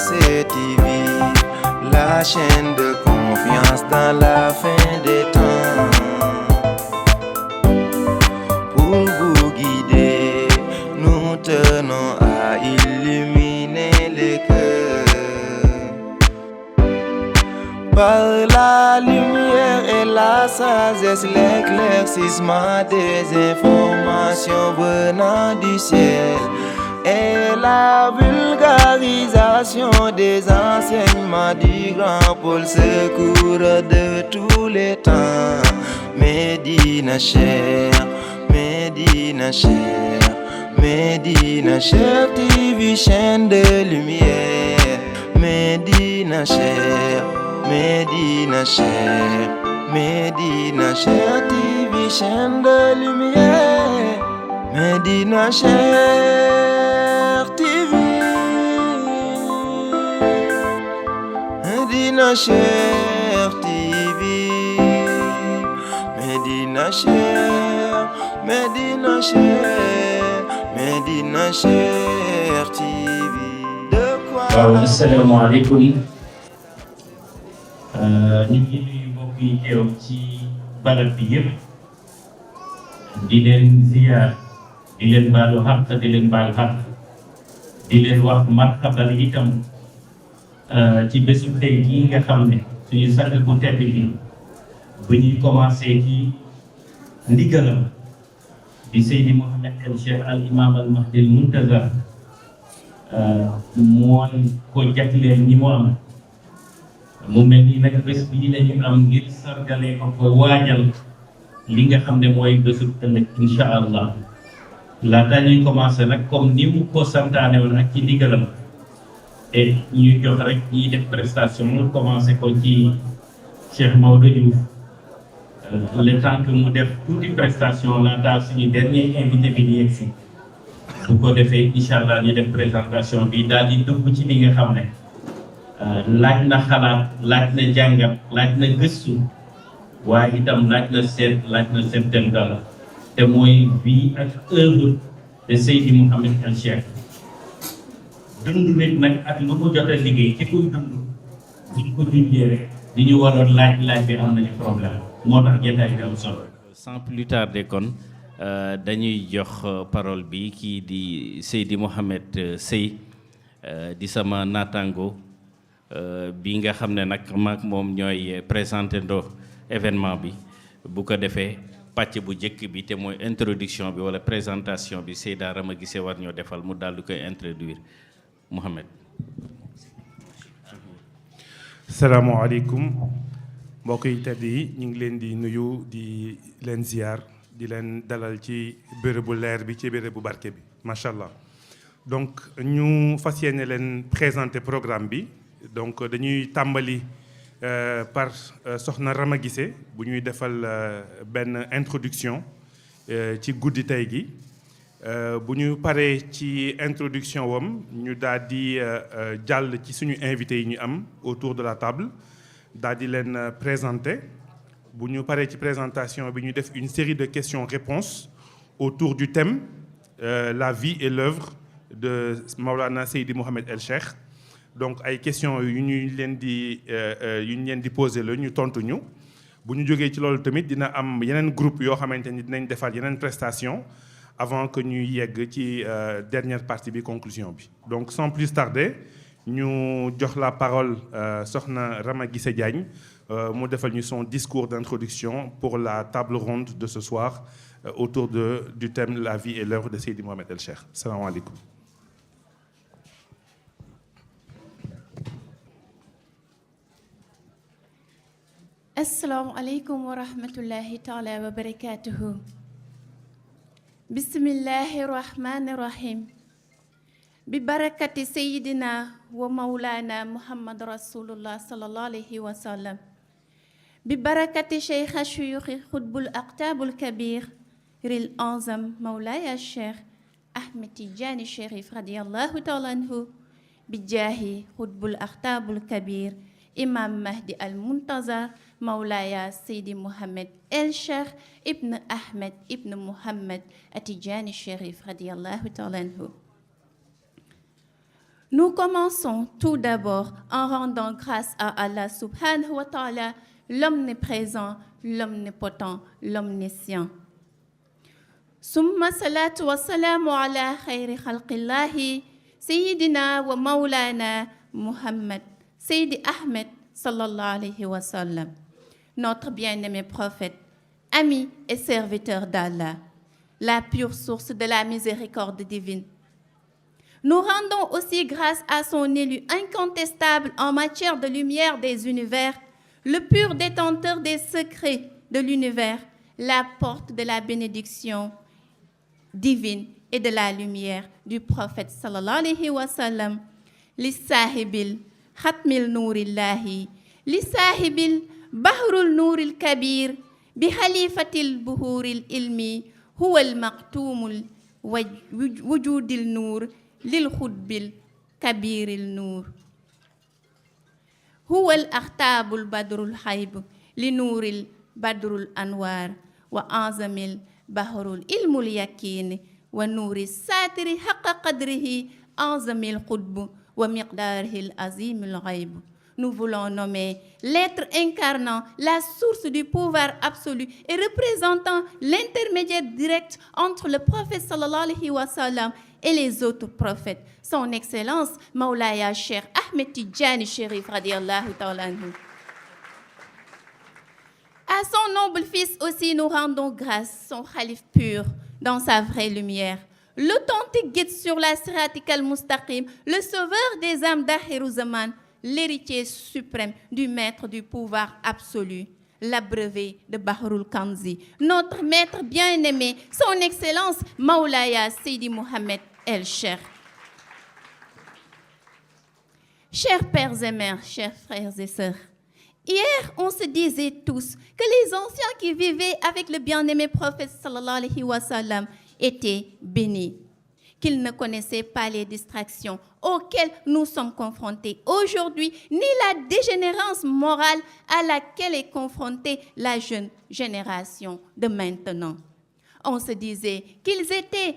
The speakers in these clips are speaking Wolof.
CTV, la chaîne de confiance dans la fin des temps. Pour vous guider, nous tenons à illuminer les cœurs par la lumière et la sagesse, l'éclaircissement des informations venant du ciel et la vulgarisation des enseignements du grand pôle secours de tous les temps. Médina Cher, Médina Cher, Médina Cher TV, chaîne de lumière. Médina Cher, Médina Cher, Médina Cher TV, chaîne de lumière. Médina Cher TV, Médina Cher TV, Médina Cher, Médina Cher, Médina Cher TV. waaw asalaamaaleykum ñu ngi nuyu mbokk yi teew ci barab bi yëpp di leen ziyaar di leen baalu xaq di leen baal xaq di leen wax marhaban itam ci bésu tey gii nga xam ne suñu sang bu tedd bi bu ñuy commencé ci ndigalam di Seydi Mouhamed El Cheikh al Imam al Mahdi al Muntazar mooy ko jagleel ñi mu am mu mel ni nag bés bii la ñu am ngir sargalee ko ko waajal li nga xam ne mooy bésu ëllëg incha allah laata ñuy commencé nag comme ni mu ko santaane woon ak ci ndigalam et ñuy jox rek ñiy def prestation mu commencé ko ci Cheikh Maodo Diouf le temps que mu def tuuti prestation laata suñu dernier invité bi di yegsi bu ko defee incha allah ñu def présentation bi daal di dugg ci li nga xam ne laaj na xalaat laaj na jàngat laaj na gëstu waaye itam laaj na seet laaj na settantal te mooy vie ak œuvre de Seydi Mouhamed El Cheikh dund nit nag ak lu mu jot a liggéey ci kuy dund buñ ko junjee rek li ñu waroon laaj bi am nañu problème moo tax jotaay bi am solo. Sans plus tarder kon dañuy jox parole bi kii di Seydi Mouhamed Sey di sama naataango bi nga xam ne nag maak moom ñooy présenté ndoo événement bi bu ko defee pàcc bu njëkk bi te mooy introduction bi wala présentation bi Seyda Rama Guissé war ñoo defal mu daal di koy introduire Mouhamed. salaamaaleykum mbokk yi tedd yi ñu ngi leen di nuyu di leen ziar di leen dalal ci bérébu leer bi ci bérébu barke bi macha allah donc ñu fas yéene leen présenter programme bi donc dañuy tàmbali par soxna Rama Guissé bu ñuy defal benn introduction ci guddi tey gi bu ñu paree ci introduction wam ñu daal di jàll ci suñu invité yi ñu am autour de la table daal di leen présenter bu ñu paree ci présentation bi ñu def une série de questions-réponses autour du thème la vie et l'œuvre de Maulana Seydi Mouhamed El Cheikh donc ay questions yu ñu leen di poser la ñu tontu ñu bu ñu jógee ci loolu tamit dina am yeneen groupe yoo xamante ni dinañ defal yeneen prestation avant que ñuy yegg ci dernière partie bi conclusion bi donc sans plus tarder ñu jox la parole soxna Rama Guissé Diagne mu defal ñu son discours d'introduction pour la table ronde de ce soir autour du thème la vie et l'œuvre de Seydi Mouhamed El Cheikh salaamaaleykum. asalaamaaleykum wa rahmatullahi taala wa barakatuhu. bismillahi rahmani rahim. bi barakati sayidina wa maulana muhammad rasulullah sallallahu alayhi wa sallam. bi barakati cheikh ashuyukhi xutbul aqtabul kabir ril anzam maulaya cheikh ahmed tijani sharif radiyallahu taala anhu. bi jaahi xutbul aqtabul kabir imam mahdi al muntazar maulaya Seydi Mouhamed El Cheikh ibn Ahmed ibn Mouhamed Atijani Sharif radiyallahu ta'ala anhu. Nous commençons tout d'abord en rendant grâce à Allah subhanahu wa ta'ala, l'omniprésent, l'omnipotent, l'omniscient. Summa salatu wa salamu ala khayri khalqillahi, Sayyidina wa Maulana Muhammad, Sayyidi Ahmed sallallahu alayhi wa sallam, notre bien-aimé prophète, ami et serviteur d'Allah, la pure source de la miséricorde divine. Nous rendons aussi grâce à son élu incontestable en matière de lumière des univers, le pur détenteur des secrets de l'univers, la porte de la bénédiction divine et de la lumière du prophète sallallahu alayhi wa sallam, li sahibil khatmil nourillahi, li sahibil bahrul nouril kabir, bi khalifatil buhuril ilmi, huwa al maqtumul wujudil nour, lil khutbil kabiril nour. هو الأختاب البدر الحيب لنور البدر الأنوار وأعظم البحر العلم اليقين ونور الساتر حق قدره أعظم القطب ومقداره العظيم الغيب. Nous voulons nommer l'être incarnant, la source du pouvoir absolu et représentant l'intermédiaire direct entre le prophète sallallahu alayhi wa sallam et les autres prophètes, son Excellence Maulaya Cheikh Ahmed Tidjani Chérif radiyallahu ta'ala anhu. À son noble fils aussi, nous rendons grâce, son khalife pur dans sa vraie lumière, l'authentique guide sur la Siratik al-Mustaqim, le sauveur des âmes d'Akhirou Zaman, l'héritier suprême du maître du pouvoir absolu, l'abreuvé de Bahrul Kanzi, notre maître bien-aimé, son Excellence Maulaya Sidi Mohamed El-Cheikh. Chers pères et mères, chers frères et sœurs, hier on se disait tous que les anciens qui vivaient avec le bien-aimé prophète sallallahu alayhi wa sallam étaient bénis, qu'ils ne connaissaient pas les distractions auxquelles nous sommes confrontés aujourd'hui, ni la dégénérescence morale à laquelle est confrontée la jeune génération de maintenant. On se disait qu'ils étaient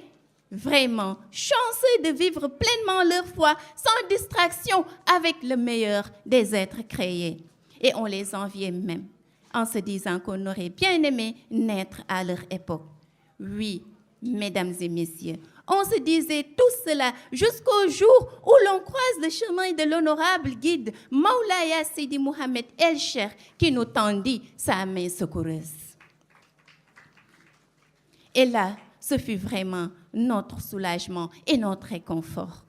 vraiment chanceux de vivre pleinement leur foi sans distraction avec le meilleur des êtres créés. Et on les enviait même en se disant qu'on aurait bien aimé naître à leur époque. Oui, mesdames et messieurs, on se disait tout cela jusqu'au jour où l'on croise le chemin de l'honorable guide Maulaya Sidi Mohamed El-Cheikh qui nous tendit sa main secoureuse. Et là, ce fut vraiment notre soulagement et notre réconfort.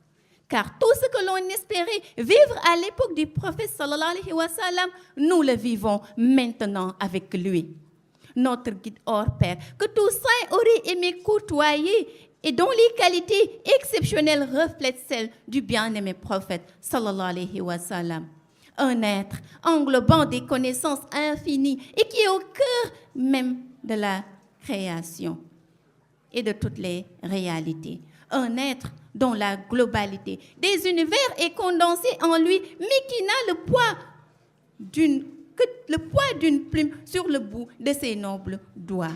Car tout ce que l'on espérait vivre à l'époque du prophète sallallahu alayhi wa sallam, nous le vivons maintenant avec lui. Notre guide hors pair, que tout saint aurait aimé côtoyer et dont les qualités exceptionnelles reflètent celles du bien-aimé prophète sallallahu alayhi wa sallam. Un être englobant des connaissances infinies et qui est au cœur même de la création et de toutes les réalités. Un être dont la globalité des univers est condensée en lui, mais qui n'a le poids d'une plume sur le bout de ses nobles doigts.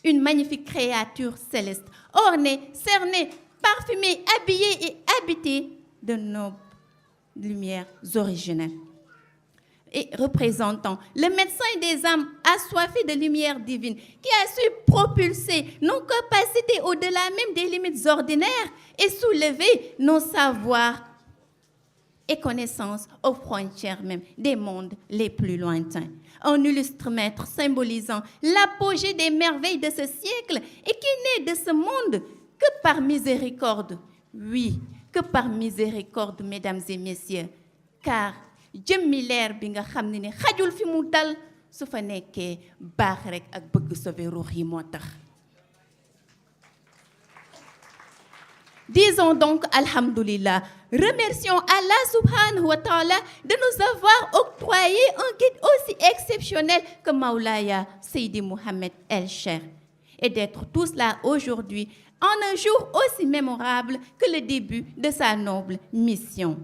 Une magnifique créature céleste, ornée, cernée, parfumée, habillée et habitée de nobles lumières originelles. Et représentant le médecin des âmes assoiffé de lumière divine, qui a su propulser nos capacités au-delà même des limites ordinaires et soulever nos savoirs et connaissances aux frontières même des mondes les plus lointains. Un illustre maître symbolisant l'apogée des merveilles de ce siècle et qui n'est de ce monde que par miséricorde. Oui, que par miséricorde, mesdames et messieurs, car jëmmi leer bi nga xam ne xajul fi mu dal su fa nekkee baax rek ak bëgg sauver ruux yi moo tax. Disons donc alhamdulillah, remercions Allah subhanahu wa ta'ala de nous avoir octroyé un guide aussi exceptionnel que Maulaya Sidi Mohamed El-Cheikh et d'être tous là aujourd'hui en un jour aussi mémorable que le début de sa noble mission.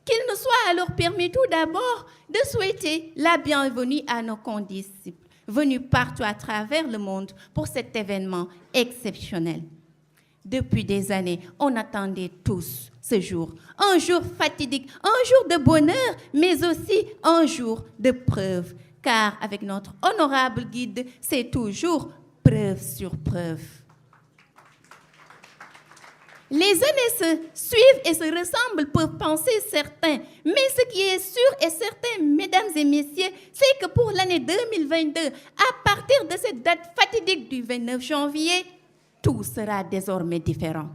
Qu'il nous soit alors permis tout d'abord de souhaiter la bienvenue à nos condisciples venus partout à travers le monde pour cet événement exceptionnel. Depuis des années, on attendait tous ce jour. Un jour fatidique, un jour de bonheur, mais aussi un jour de preuve. Car avec notre honorable guide, c'est toujours preuve sur preuve. Les années se suivent et se ressemblent, peuvent penser certains. Mais ce qui est sûr et certain, mesdames et messieurs, c'est que pour l'année 2022, à partir de cette date fatidique du 29 janvier, tout sera désormais différent.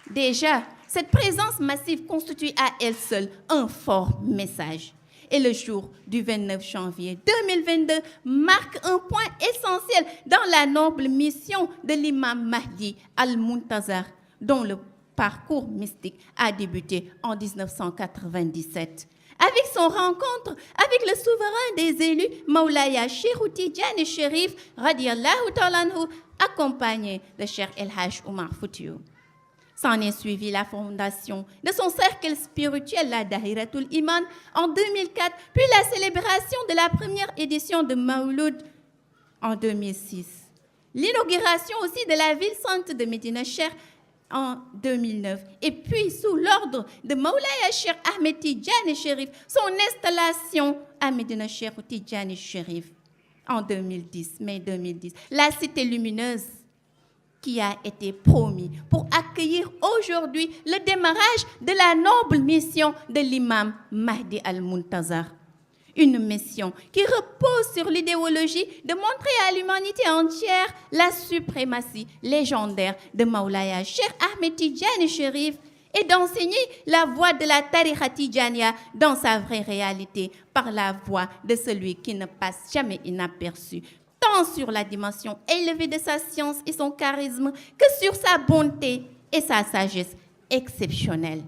Déjà, cette présence massive constitue à elle seule un fort message. Et le jour du 29 janvier 2022 marque un point essentiel dans la noble mission de l'imam Mahdi al-Muntazar, dont le parcours mystique a débuté en 1997. Avec son rencontre avec le souverain des élus, Maulaya Cheikh Tidjani Chérif, radiallahu ta'ala anhu, accompagné de Cheikh El Hadj Omar Foutiyou. S'en est suivi la fondation de son cercle spirituel, la Dahiratul Iman, en 2004, puis la célébration de la première édition de Mawlud en 2006. L'inauguration aussi de la ville sainte de Médina Cheikh en 2009. Et puis, sous l'ordre de Maulaya Cheikh Ahmed Tidjani Chérif, son installation à Médina Cheikh Tidjani Chérif en 2010, mai 2010. La cité lumineuse qui a été promis pour accueillir aujourd'hui le démarrage de la noble mission de l'imam Mahdi al-Muntazar. Une mission qui repose sur l'idéologie de montrer à l'humanité entière la suprématie légendaire de Maulaya Cheikh Ahmed Tidjani Chérif et d'enseigner la voie de la tariqa Tidjaniya dans sa vraie réalité par la voix de celui qui ne passe jamais inaperçu, tant sur la dimension élevée de sa science et son charisme que sur sa bonté et sa sagesse exceptionnelle.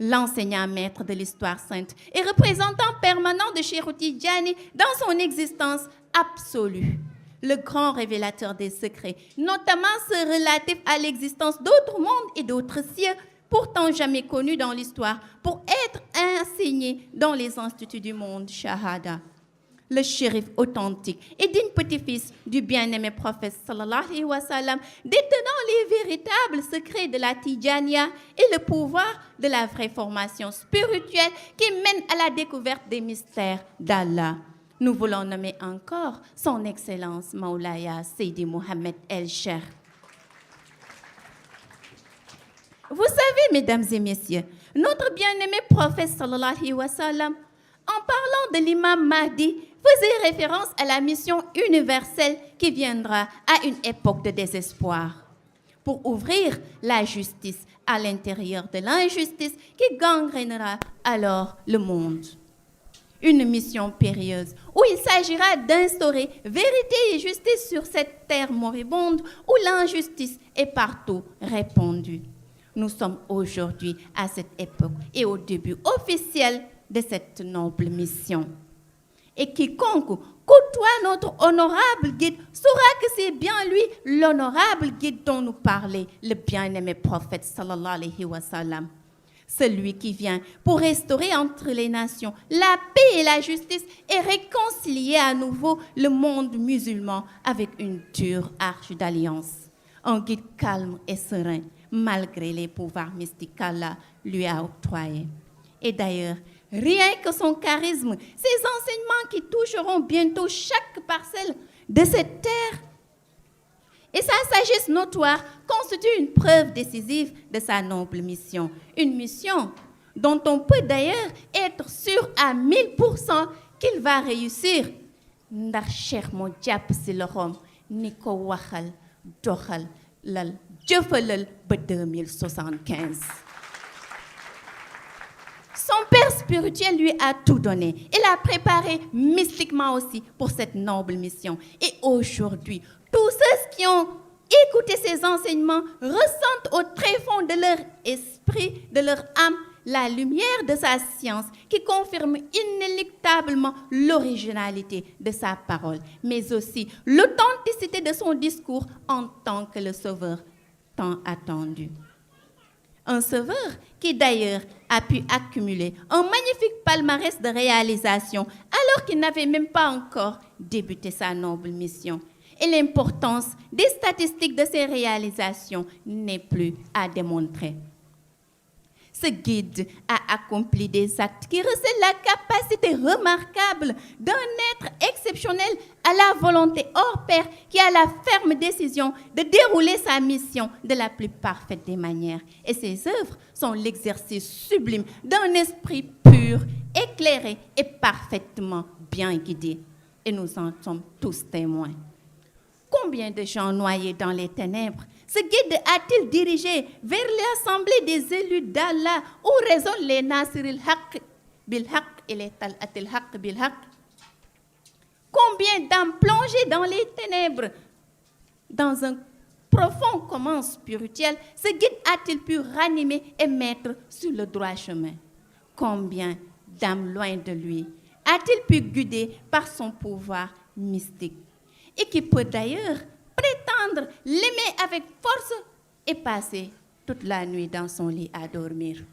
L'enseignant maître de l'histoire sainte et représentant permanent de Cheikh Tidjani dans son existence absolue. Le grand révélateur des secrets, notamment ceux relatifs à l'existence d'autres mondes et d'autres cieux, pourtant jamais connus dans l'histoire, pour être enseignés dans les instituts du monde Shahada. Le shérif authentique et digne petit-fils du bien-aimé prophète sallallahu alayhi wa sallam, détenant les véritables secrets de la Tidjaniya et le pouvoir de la vraie formation spirituelle qui mène à la découverte des mystères d'Allah. Nous voulons nommer encore son Excellence Maulaya Seydi Mohamed El-Cheikh. Vous savez, mesdames et messieurs, notre bien-aimé prophète sallallahu alayhi wa sallam, en parlant de l'imam Mahdi, faisait référence à la mission universelle qui viendra à une époque de désespoir pour ouvrir la justice à l'intérieur de l'injustice qui gangrénera alors le monde. Une mission périlleuse où il s'agira d'instaurer vérité et justice sur cette terre moribonde où l'injustice est partout répandue. Nous sommes aujourd'hui à cette époque et au début officiel de cette noble mission. Et quiconque côtoie notre honorable guide saura que c'est bien lui, l'honorable guide dont nous parlait le bien-aimé prophète sallallahu alayhi wa sallam. Celui qui vient pour restaurer entre les nations la paix et la justice et réconcilier à nouveau le monde musulman avec une dure arche d'alliance. Un guide calme et serein, malgré les pouvoirs mystiques qu'Allah lui a octroyés. Et d'ailleurs, rien que son charisme, ses enseignements qui toucheront bientôt chaque parcelle de cette terre et sa sagesse notoire constituent une preuve décisive de sa noble mission. Une mission dont on peut d'ailleurs être sûr à 1000% qu'il va réussir. Ndax Cheikh moo jàpp ci loxoom ni ko waxal doxal lal jëfalal ba 2075. Son père spirituel lui a tout donné. Il a préparé mystiquement aussi pour cette noble mission. Et aujourd'hui, tous ceux qui ont écouté ses enseignements ressentent au tréfonds de leur esprit, de leur âme, la lumière de sa science qui confirme inéluctablement l'originalité de sa parole, mais aussi l'authenticité de son discours en tant que le sauveur tant attendu. Un sauveur qui d'ailleurs a pu accumuler un magnifique palmarès de réalisation alors qu'il n'avait même pas encore débuté sa noble mission. et l'importance des statistiques de ces réalisations n'est plus à démontrer. Ce guide a accompli des actes qui recèlent la capacité remarquable d'un être exceptionnel à la volonté hors pair qui a la ferme décision de dérouler sa mission de la plus parfaite des manières. Et ses œuvres sont l'exercice sublime d'un esprit pur, éclairé et parfaitement bien guidé. Et nous en sommes tous témoins. Combien de gens noyés dans les ténèbres ce guide a-t-il dirigé vers l'assemblée des élus d'Allah où résonnent les Nasiril Haq bil Haq et les Talatil Haq bil Haq? Combien d'âmes plongées dans les ténèbres, dans un profond coma spirituel, ce guide a-t-il pu ranimer et mettre sur le droit chemin? Combien d'âmes loin de lui a-t-il pu guider par son pouvoir mystique? Et qui peut d'ailleurs prétendre l'aimer avec force et passer toute la nuit dans son lit à dormir.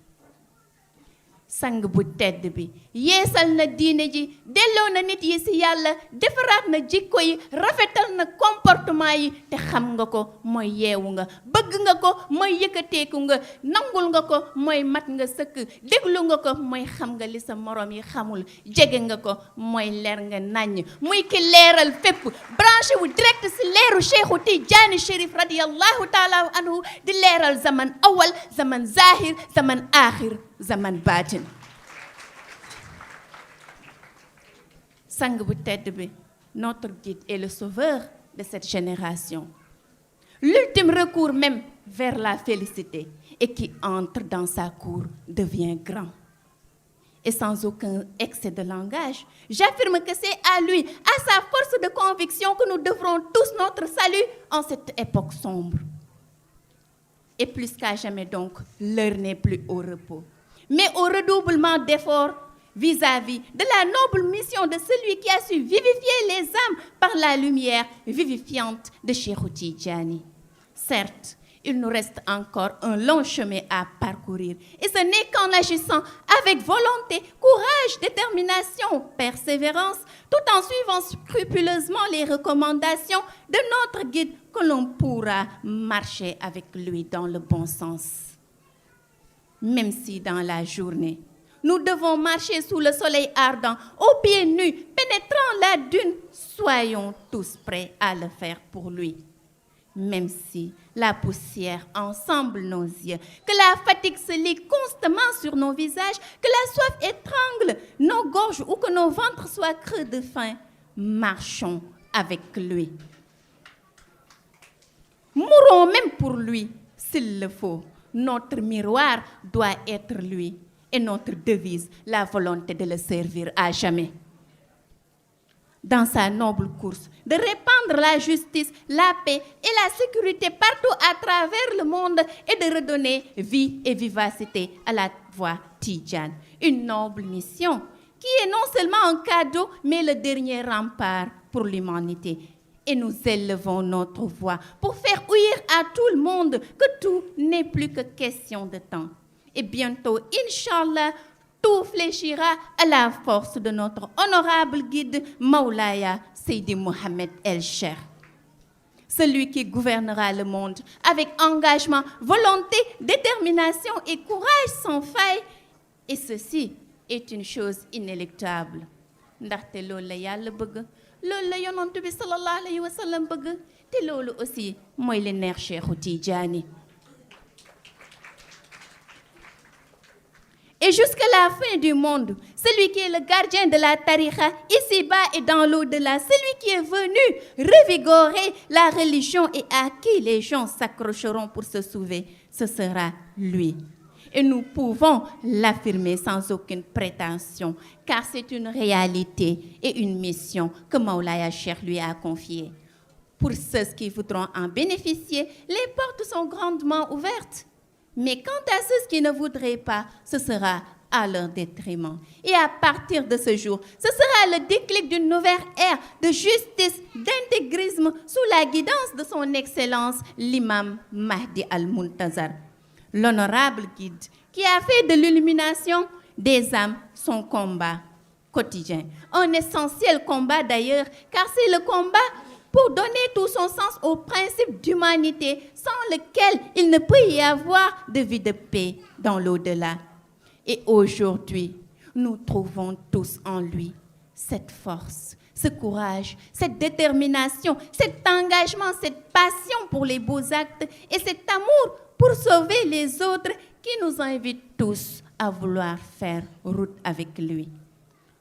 sang bu tedd bi yeesal na diine ji delloo na nit yi ci yàlla defaraat na jikko yi rafetal na comportement yi te xam nga ko mooy yeewu nga bëgg nga ko mooy yëkkateeku nga nangul nga ko mooy mat nga sëkk déglu nga ko mooy xam nga li sa morom yi xamul jege nga ko mooy leer nga naññ muy ki leeral fépp branché wu direct ci leeru Cheikhu Tijaani Chérif radiyallahu taala anhu di leeral zaman awal zaman zahir zaman axir zaman baatin sang bu tedd bi notre guide est le sauveur de cette génération, l'ultime recours même vers la félicité, et qui entre dans sa cour devient grand. Et sans aucun excès de langage, j'affirme que c'est à lui, à sa force de conviction, que nous devrons tous notre salut en cette époque sombre. Et plus qu'à jamais donc, l'heure n'est plus au repos, mais au redoublement d'efforts vis-à-vis de la noble mission de celui qui a su vivifier les âmes par la lumière vivifiante de Cheikh Tidiane. Certes, il nous reste encore un long chemin à parcourir, et ce n'est qu'en agissant avec volonté, courage, détermination, persévérance, tout en suivant scrupuleusement les recommandations de notre guide, que l'on pourra marcher avec lui dans le bon sens. Même si dans la journée, nous devons marcher sous le soleil ardent, aux pieds nus, pénétrant la dune, soyons tous prêts à le faire pour lui. Même si la poussière ensemble nos yeux, que la fatigue se lie constamment sur nos visages, que la soif étrangle nos gorges ou que nos ventres soient creux de faim, marchons avec lui. Mourons même pour lui, s'il le faut. Notre miroir doit être lui. Et notre devise, la volonté de le servir à jamais. Dans sa noble course, de répandre la justice, la paix et la sécurité partout à travers le monde et de redonner vie et vivacité à la voie Tidjane. Une noble mission qui est non seulement un cadeau, mais le dernier rempart pour l'humanité. Et nous élevons notre voix pour faire ouïr à tout le monde que tout n'est plus que question de temps. Et bientôt, Inch'Allah, tout fléchira à la force de notre honorable guide Maulaya Seydi Mohamed El-Cheikh. Celui qui gouvernera le monde avec engagement, volonté, détermination et courage sans faille. Et ceci est une chose inéluctable. Ndaxte loolu la Yàlla bëgg, loolu la Yonent bi sallallahu alayhi wa sallam bëgg, te loolu aussi mooy li neex Cheikh Tidiane. Et jusqu'à la fin du monde, celui qui est le gardien de la tariqa, ici-bas et dans l'au-delà, celui qui est venu revigorer la religion et à qui les gens s'accrocheront pour se sauver, ce sera lui. Et nous pouvons l'affirmer sans aucune prétention, car c'est une réalité et une mission que Maulaya Cheikh lui a confiée. Pour ceux qui voudront en bénéficier, les portes sont grandement ouvertes. Mais quant à ceux qui ne voudraient pas, ce sera à leur détriment. Et à partir de ce jour, ce sera le déclic d'une nouvelle ère de justice, d'intégrisme sous la guidance de son Excellence, l'imam Mahdi Al-Muntazar. L'honorable guide qui a fait de l'illumination des âmes son combat quotidien. Un essentiel combat d'ailleurs, car c'est le combat pour donner tout son sens au principe d'humanité sans lequel il ne peut y avoir de vie de paix dans l'au-delà. Et aujourd'hui, nous trouvons tous en lui cette force, ce courage, cette détermination, cet engagement, cette passion pour les beaux actes et cet amour pour sauver les autres qui nous invitent tous à vouloir faire route avec lui.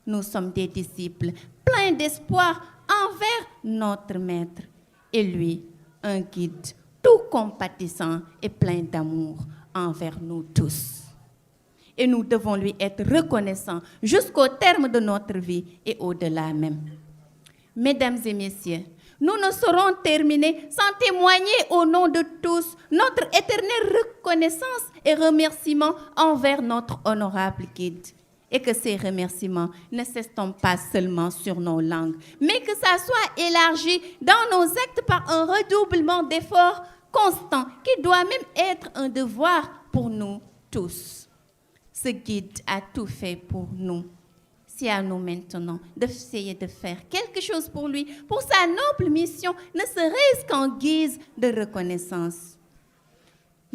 Nous sommes des disciples pleins d'espoir envers notre Maître et lui, un guide tout compatissant et plein d'amour envers nous tous. Et nous devons lui être reconnaissants jusqu'au terme de notre vie et au-delà même. Mesdames et messieurs, nous ne saurons terminer sans témoigner au nom de tous notre éternelle reconnaissance et remerciement envers notre honorable guide. Et que ces remerciements ne s'estompent pas seulement sur nos langues, mais que ça soit élargi dans nos actes par un redoublement d'efforts constants qui doit même être un devoir pour nous tous. Ce guide a tout fait pour nous. C'est à nous maintenant d'essayer de faire quelque chose pour lui, pour sa noble mission, ne serait-ce qu'en guise de reconnaissance.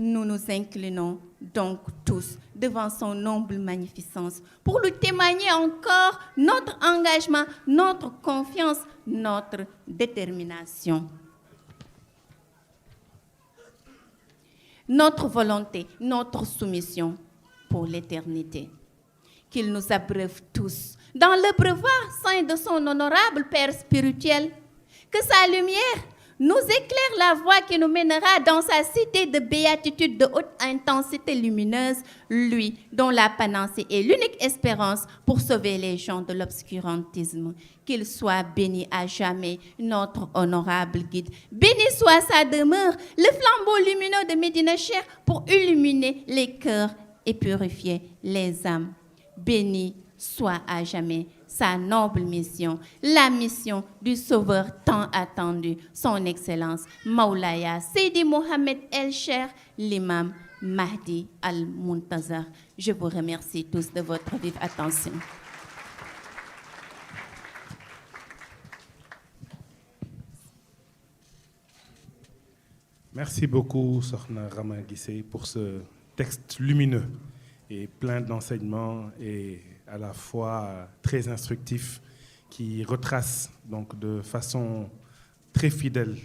Nous nous inclinons donc tous devant son noble magnificence pour lui témoigner encore notre engagement, notre confiance, notre détermination. Notre volonté, notre soumission pour l'éternité. Qu'il nous abreuve tous dans l'abreuvoir saint de son honorable Père spirituel. Que sa lumière nous éclaire la voie qui nous mènera dans sa cité de béatitude de haute intensité lumineuse, lui dont la panacée est l'unique espérance pour sauver les gens de l'obscurantisme. Qu'il soit béni à jamais, notre honorable guide. Béni soit sa demeure, le flambeau lumineux de Médina Cheikh pour illuminer les cœurs et purifier les âmes. Béni soit à jamais sa noble mission, la mission du Sauveur tant attendu, son Excellence Maulaya Seydi Mohamed El Cheikh, l'imam Mahdi Al-Muntazar. Je vous remercie tous de votre vive attention. Merci beaucoup, Sokhna Rama Guissé, pour ce texte lumineux et plein d'enseignements et à la fois très instructif qui retrace donc de façon très fidèle,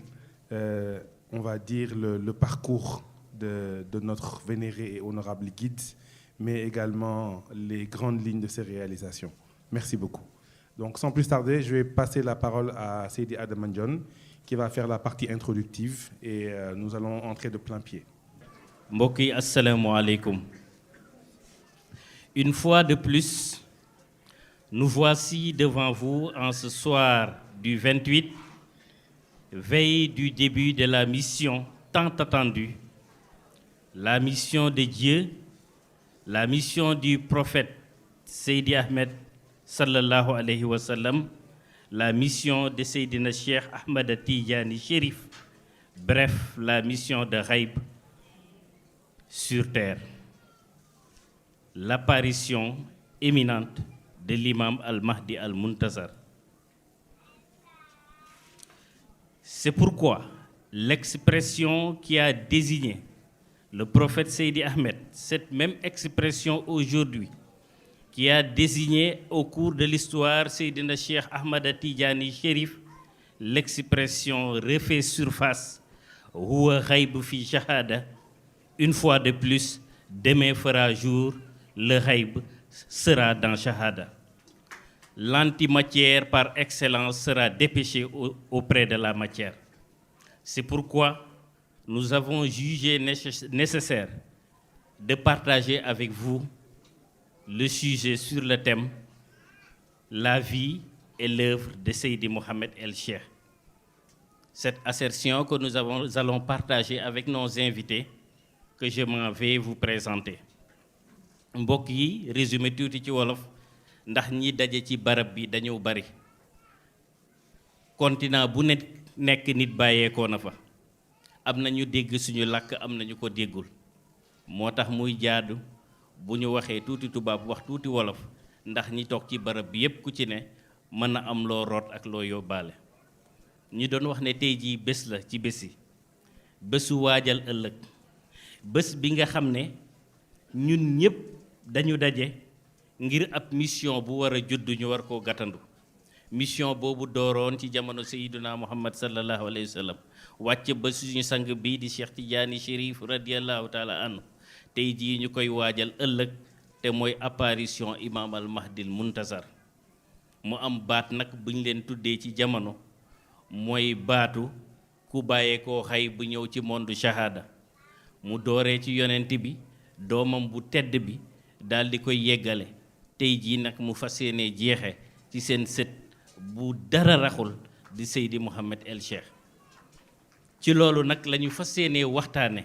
on va dire, le parcours de notre vénéré et honorable guide, mais également les grandes lignes de ses réalisations. Merci beaucoup. Donc sans plus tarder, je vais passer la parole à Seydi Adama Ndione qui va faire la partie introductive et nous allons entrer de plein pied. Mbokk yi assalamu alaikum. Une fois de plus, nous voici devant vous en ce soir du 28, veille du début de la mission tant attendue, la mission de Dieu, la mission du prophète Seydi Ahmed sallallahu alayhi wa sallam, la mission de Seydina Cheikh Ahmed Tidjani Chérif, bref, la mission de Ghaib sur terre. L'apparition éminente de l'imam Al-Mahdi Al-Muntazar. C'est pourquoi l'expression qui a désigné le prophète Seydi Ahmed, cette même expression aujourd'hui, qui a désigné au cours de l'histoire Seydina Cheikh Ahmed Tidjani Chérif, l'expression refait surface, Huwa Ghaib fi Shahada. Une fois de plus, demain fera jour, le Ghaib sera dans Shahada. L'antimatière par excellence sera dépêchée auprès de la matière. C'est pourquoi nous avons jugé nécessaire de partager avec vous le sujet sur le thème « La vie et l'œuvre de Seydi Mohamed El Cheikh ». Cette assertion que nous allons partager avec nos invités, que je m'en vais vous présenter. Mbokk yi résumé tuuti ci wolof ndax ñi daje ci barab bi dañoo bari. Continent bu nekk nit bàyyeekoo na fa. Am na ñu dégg suñu làkk, am na ñu ko déggul. Moo tax muy jaadu bu ñu waxee tuuti tubaab wax tuuti wolof ndax ñi toog ci barab bi yépp ku ci ne mën na am loo root ak loo yóbbaale. ñu doon wax ne tey jii bés la ci bés yi bésu waajal ëllëg bés bi nga xam ne ñun ñëpp dañu daje ngir ab mission bu war a judd ñu war koo gàttandu mission boobu dooroon ci jamono Sayyiduna Muhammad sallallahu alayhi wa sallam wàcc ba suñu sang bii di Cheikh Tidiane Chérif radiyallahu taala anhu tey jii ñu koy waajal ëllëg te mooy apparition imam al mahdil muntazar mu am baat nag bu ñu leen tuddee ci jamono mooy baatu ku bàyyeekoo xay bu ñëw ci monde shahada mu dooree ci yonent bi doomam bu tedd bi daal di koy yeggale tey jii nag mu fas yéene jeexe ci seen sët bu dara raxul di Seydi Mouhamed El Cheikh ci loolu nag la ñu fas yéene waxtaane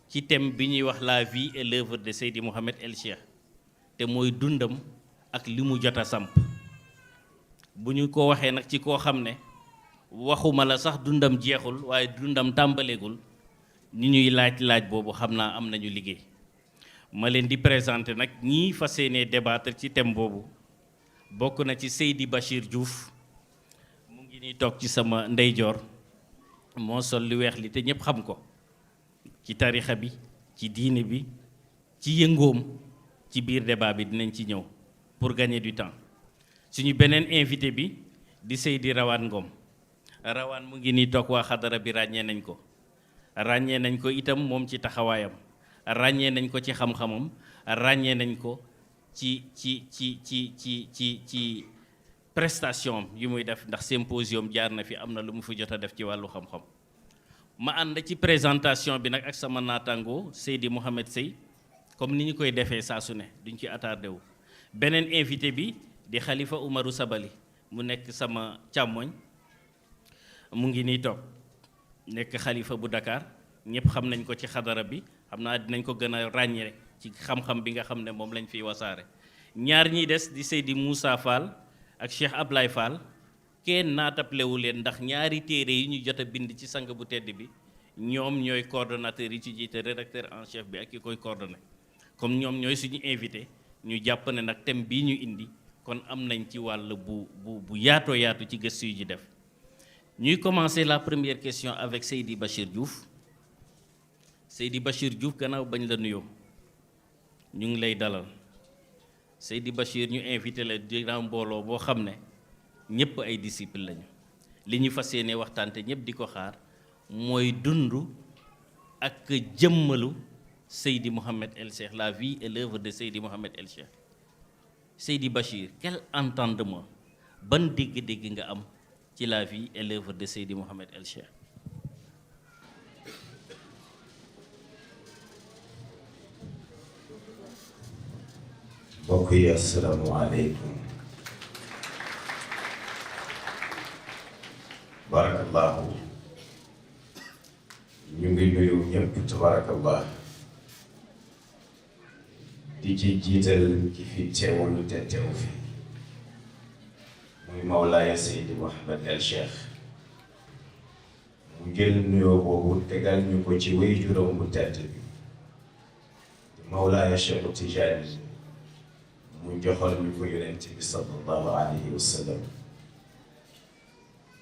ci thème bi ñuy wax la vie et l'œuvre de Seydi Mouhamed El Cheikh te mooy dundam ak li mu jot a samp bu ñu ko waxee nag ci koo xam ne waxuma la sax dundam jeexul waaye dundam tàmbaleegul ni ñuy laaj boobu xam naa am nañu liggéey ma leen di présenter nag ñii fas yéene débattre ci thème boobu bokk na ci Seydi Bachir Diouf mu ngi nii toog ci sama ndeyjoor moo sol lu weex li te ñëpp xam ko ci tarixa bi ci diine bi ci yëngoom ci biir débat bi dinañ ci ñëw pour gagner du temps suñu beneen invité bi di Seydi Rawaan Ngom Rawaan mu ngi nii toog waa xadara bi ràññee nañ ko itam moom ci taxawaayam ràññee nañ ko ci xam-xamam ràññee nañ ko ci prestation yu muy def ndax symposium jaar na fi am na lu mu fi jot a def ci wàllu xam-xam ma ànd ci présentation bi nag ak sama naataango Seydi Mouhamed Sey comme ni ñu koy defee saa su ne duñ ci attardé wu beneen invité bi di Khalifa Oumarou Sabali mu nekk sama càmmoñ mu ngi nii toog nekk xalifa bu Dakar ñëpp xam nañ ko ci xadara bi xam naa dinañ ko gën a ràññee ci xam-xam bi nga xam ne moom lañ fiy wasaare ñaar ñiy des di Seydi Moussa Fall ak Cheikh Ablaye Fall kenn naataplewu leen ndax ñaari téere yi ñu jot a bind ci sang bu tedd bi ñoom ñooy coordonnateur yi ci jiite rédacteur en chef bi ak ki koy coordonné comme ñoom ñooy suñu invité ñu jàpp ne nag thème bii ñu indi kon am nañ ci wàll bu yaatoo yaatu ci gëstu yi ji def ñuy commencer la première question avec Seydi Bachir Diouf Seydi Bachir Diouf gannaaw bañ la nuyoo ñu ngi lay dalal Seydi Bachir ñu invité la dina mbooloo boo xam ne ñëpp ay disciples lañu li ñu fas yéene waxtaan te ñëpp di ko xaar mooy dund ak jëmmalu Seydi Mouhamed El Cheikh la vie et l'œuvre de Seydi Mouhamed El Cheikh Seydi Bachir quel entendement ban dégg-dégg nga am ci la vie et l'œuvre de Seydi Mouhamed El Cheikh. mbokk yi asalaamaaleykum barakallahu ñu ngi nuyu ñëpp tabarakallah di ci jiital ki fi teewul te teew fi muy Mawlaaya Seydi Mouhamed El Cheikh mu jël nuyoo boobu tegal ñu ko ci wéy juróom bu tedd bi Mawlaaya Cheikh Tijaani mu joxal ñu ko yonent bi sallallahu alayhi wa sallam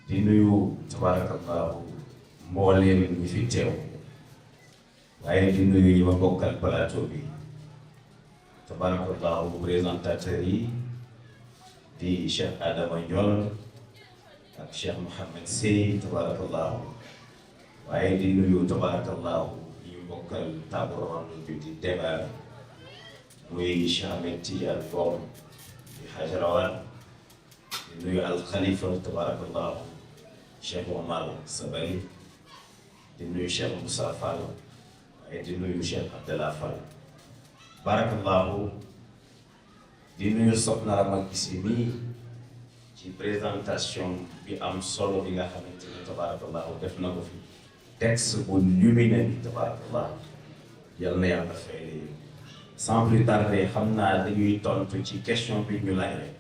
di nuyu tabarakallahu mbooleem ñi fi teew waaye di nuyu ñi ma bokkal plateau bi tabarakallahu présentateur yi di Cheikh Adama Ndiol ak Cheikh Mouhamed Sey tabarakallahu waaye di nuyu tabarakallahu ñu bokkal table ronde bi di débat muy Cheikh Ahmed Tidiane Ngom di Hadj Rawane di nuyu al Khalifa tabarakallahu Cheikh Omar Sabali di nuyu Cheikh Moussa Fall waaye di nuyu Cheikh Abdallah Fall barakallahu di nuyu soxna Rama Gisi mi ci présentation bi am solo bi nga xamante ne tabarakallahu def na ko fi texte bu lumineux bi tabarakallahu yal na yàlla fay sans plus tarder xam naa dañuy tontu ci question bi ñu laaj rek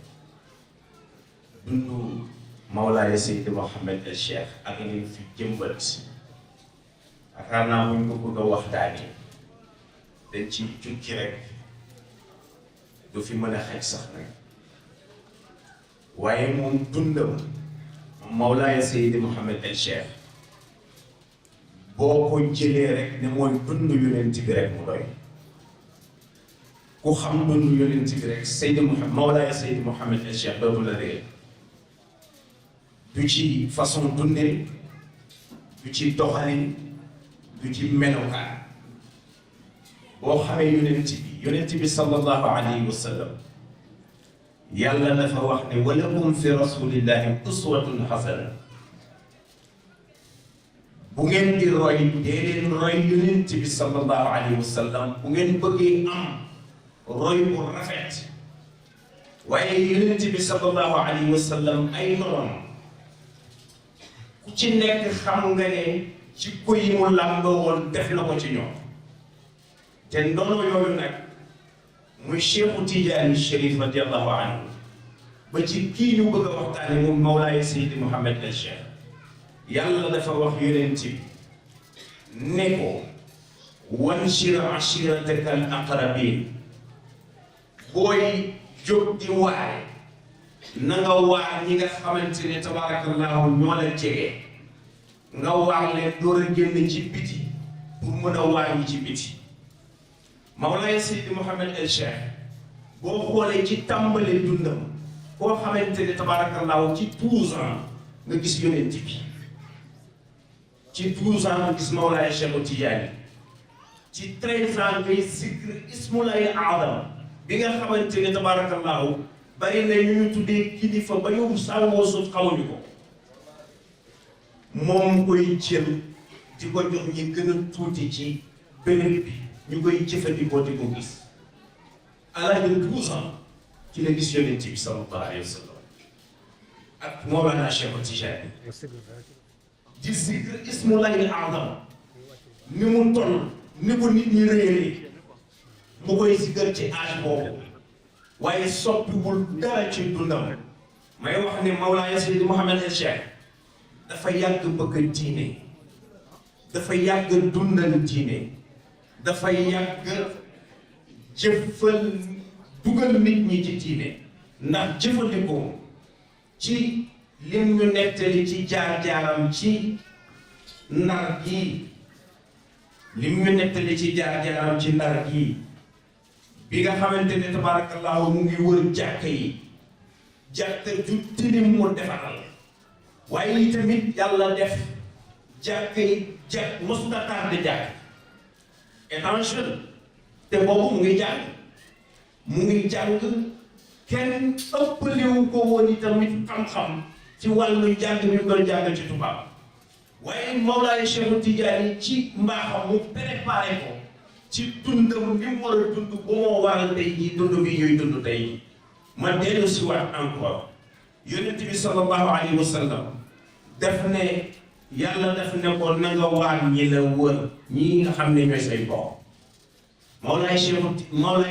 dundu Mawlaaya Seydi Mouhamed El Cheikh ak li fi jëmbat yaakaar naa buñ ko bëgg a waxtaanee dañ ci jukki rek du fi mën a xaj sax nag waaye moom dundam Mawlaaya Seydi Mouhamed El Cheikh boo ko jëlee rek ne mooy dund yonent bi rek mu doy ku xam dund yonent bi rek Seydi Mouhamed Mawlaaya Seydi Mouhamed El Cheikh dootu la réer du ci façon dundee du ci doxalin du ci melokaan boo xamee yonent bi sallallahu alayhi wa sallam yàlla dafa wax ne walakum fi rasulillahi uswatun hasana bu ngeen di roy dee leen roy yonent bi sallallahu alayhi wa sallam bu ngeen bëggee am roy bu rafet waaye yonent bi sallallahu alayhi wa sallam ay noonu ku ci nekk xam nga ne ci ko yi mu làmboo woon def na ko ci ñoom te ndono yooyu nag muy Cheikhu Tijaani Chérif radiallahu anhu ba ci kii ñu bëgg a waxtaane moom Mawlaaya Seydi Mouhamed El Cheikh yàlla dafa wax yonent bi ne ko wanshir ashirataka al aqrabin booy jóg di waare na nga waar ñi nga xamante ne tabarakallahu ñoo la jege nga waar leen door a génn ci biti pour mën a waar ñi ci biti Mawlaaya Seydi Mouhamed El Cheikh boo xoolee ci tàmbale dundam koo xamante ne tabarakallahu ci 12 ans nga gis yonent bi ci 12 ans nga gis Mawlaaya Cheikhu Tijaani ci 13 ans ngay zikr ismulaay aadam bi nga xamante ne tabarakallahu bari na ñu ñu tuddee kilifa ba ñu sàngoo suuf xamuñu ko moom koy jël di ko jox ñi gën a tuuti ci béréb bi ñu koy jëfandikoo di ko gis à l'âge de 12 ans ci la gis yonent bi sallallahu alayhi wa sallam ak Mawlana Cheikh Tijaani di zikr ismullahi al-azam ni mu toll ni ko nit ñi réeree mu koy zikr ci âge boobu waaye soppiwul dara ci dundam may wax ne Mawlaaya Seydi Mouhamed El Cheikh dafa yàgg bëgg diine dafa yàgg dundal diine dafa yàgg jëfal dugal nit ñi ci diine ndax jëfandikoo ci lim ñu nettali ci jaar-jaaram ci Ndar gii lim ñu nettali ci jaar-jaaram ci Ndar gii bi nga xamante ne tabarakallahu mu ngi wër jàkka yi jàkka ju tilim mu defaral waaye yi tamit yàlla def jàkka yi mosuta tardé jàkk étant jeune te boobu mu ngi jàng kenn ëppaliwu ko woon itamit xam-xam ci wàllu jàng mi doon jàng ci tubaab waaye Mawlaaya Cheikh Tijaani ci mbaaxam mu préparé ko ci dundam li mu war a dund ba moo waral tey jii dund bi ñuy dund tey ma dellu si waat encore yonent bi sallallahu alayhi wa sallam def ne yàlla def ne ko na nga waar ñi la wër ñii nga xam ne ñooy say bokk Mawlaaya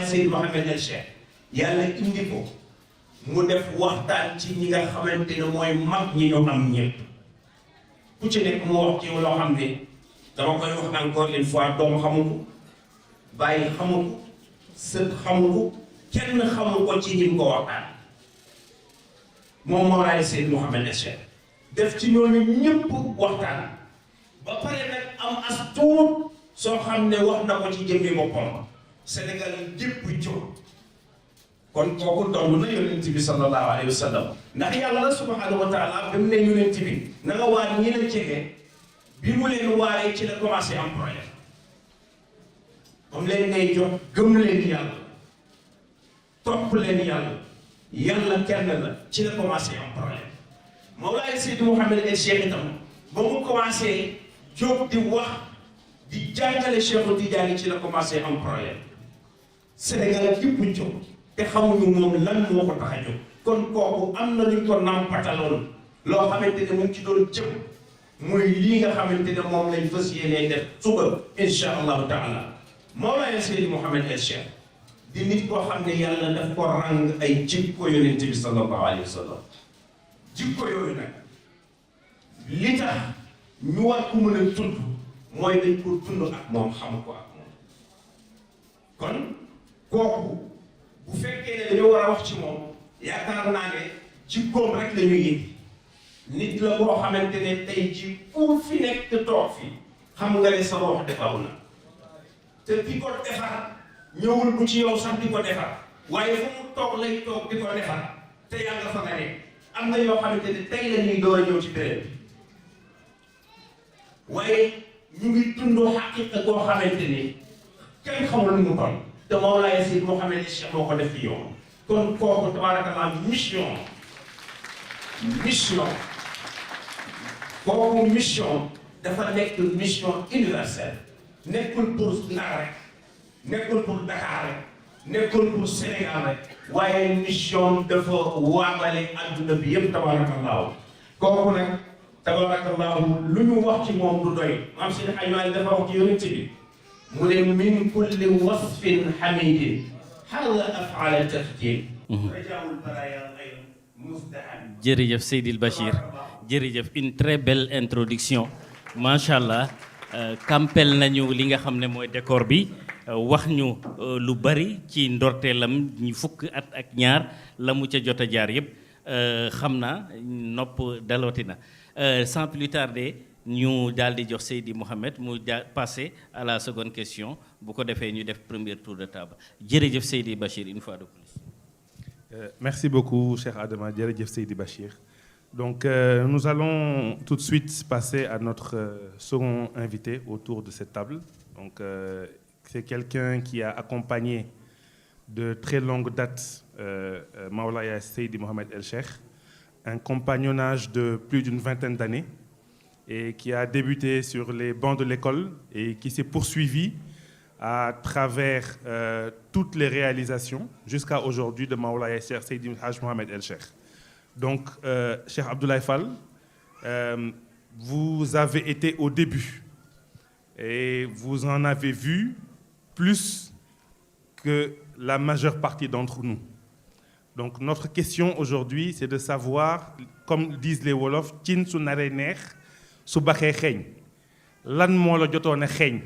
Seydi Mouhamed El Cheikh yàlla indi ko mu def waxtaan ci ñi nga xamante ne mooy mag ñi ñu am ñëpp ku ci nekk mu wax ci loo xam ne dama koy wax encore une fois doom xamu ko bàyyi xamu ko sët xamu ko kenn xamu ko ci ñi mu ko waxtaan moom Mawlaaya Seydi Mouhamed El Cheikh def ci ñooñu ñëpp waxtaan ba pare nag am as tuut soo xam ne wax na ko ci jëmmi boppam Sénégal yëpp jóg kon kooku doon na yonent bi sallallahu alayhi wa sallam ndax yàlla subhanahu wa taala ba mu ne yonent bi na nga waar ñi la jege bi mu leen waaree ci la commencé am problème comme leen ngay jox gëm leen yàlla topp leen yàlla kenn la ci la commencé am problème Mawlaaya Seydi Mouhamed El Cheikh itam ba mu commencé jóg di wax di jàngale Cheikhu Tijaani ci la commencé am problème Sénégal yëpp jóg te xamuñu moom lan moo ko tax a jóg kon kooku am na luñ ko nàmpataloon loo xamante ne mu ngi ci doon jëm muy lii nga xamante ne moom lañ fas yéenee def suba insha allahu taala Mawlaaya Seydi Mouhamed El Cheikh di nit koo xam ne yàlla daf ko ràng ay jikko yonent bi sallallahu alayhi wa sallam jikko yooyu nag li tax ñu war ko mën a tudd mooy dañ ko dund ak moom xam ko ak moom kon kooku bu fekkee ne dañoo war a wax ci moom yaakaar naa ne jikkoom rek la ñuy indi nit la boo xamante ne tey ci ku fi nekk toog fi xam nga ne sa wax defaru na te ki ko defar ñëwul bu ci yow sax di ko defar waaye fu mu toog lay toog di ko defar te yaa nga fa nga nekk am na yoo xamante ne tey la ñuy door a ñëw ci béréb bi waaye ñu ngi dundoo xaqiqa goo xamante ni kenn xamul nu mu kon te Mawlaaya Seydi Mouhamed Cheikh moo ko def ci yow kon kooku tabaarakallah mission kooku mission dafa nekk mission universelle nekkul pour Ndar rek nekkul pour Dakar rek nekkul pour Sénégal rek waaye mission dafa waabale adduna bi yëpp tabaarakallah kooku nag tabaarakallah lu ñu wax ci moom du doy maam si ay maay dafa wax ci yonent bi mu ne min kulli wasfin hamidin xalla afala tafjir rajaul baraya ghayr mustahab. jërëjëf Seydil Bachir jërëjëf une très belle introduction macha allah kampel nañu li nga xam ne mooy décor bi wax ñu lu bari ci ndorteelam ñu fukk at ak ñaar la mu ca jot a jaar yëpp xam naa nopp dalooti na sans plus tarder ñu daal di jox Seydi Mouhamed mu passer à la seconde question bu ko defee ñu def premier tour de table jërëjëf Seydi Bachir une fois de plus. Merci beaucoup Cheikh Adama jërëjëf Seydi Bachir. Donc nous allons tout de suite passer à notre second invité autour de cette table. Donc c'est quelqu'un qui a accompagné de très longue date Mawlaaya Seydi Mouhamed El Cheikh, un compagnonnage de plus d'une vingtaine d'années et qui a débuté sur les bancs de l'école et qui s'est poursuivi à travers toutes les réalisations jusqu'à aujourd'hui de Mawlaaya Cheikh Seydi Hadj Mouhamed El Cheikh. Donc, Cheikh Abdoulaye Fall, vous avez été au début et vous en avez vu plus que la majeure partie d'entre nous. Donc, notre question aujourd'hui, c'est de savoir, comme disent les Wolof, cin su naree neex su baxee xeeñ lan moo la jotoon a xeeñ.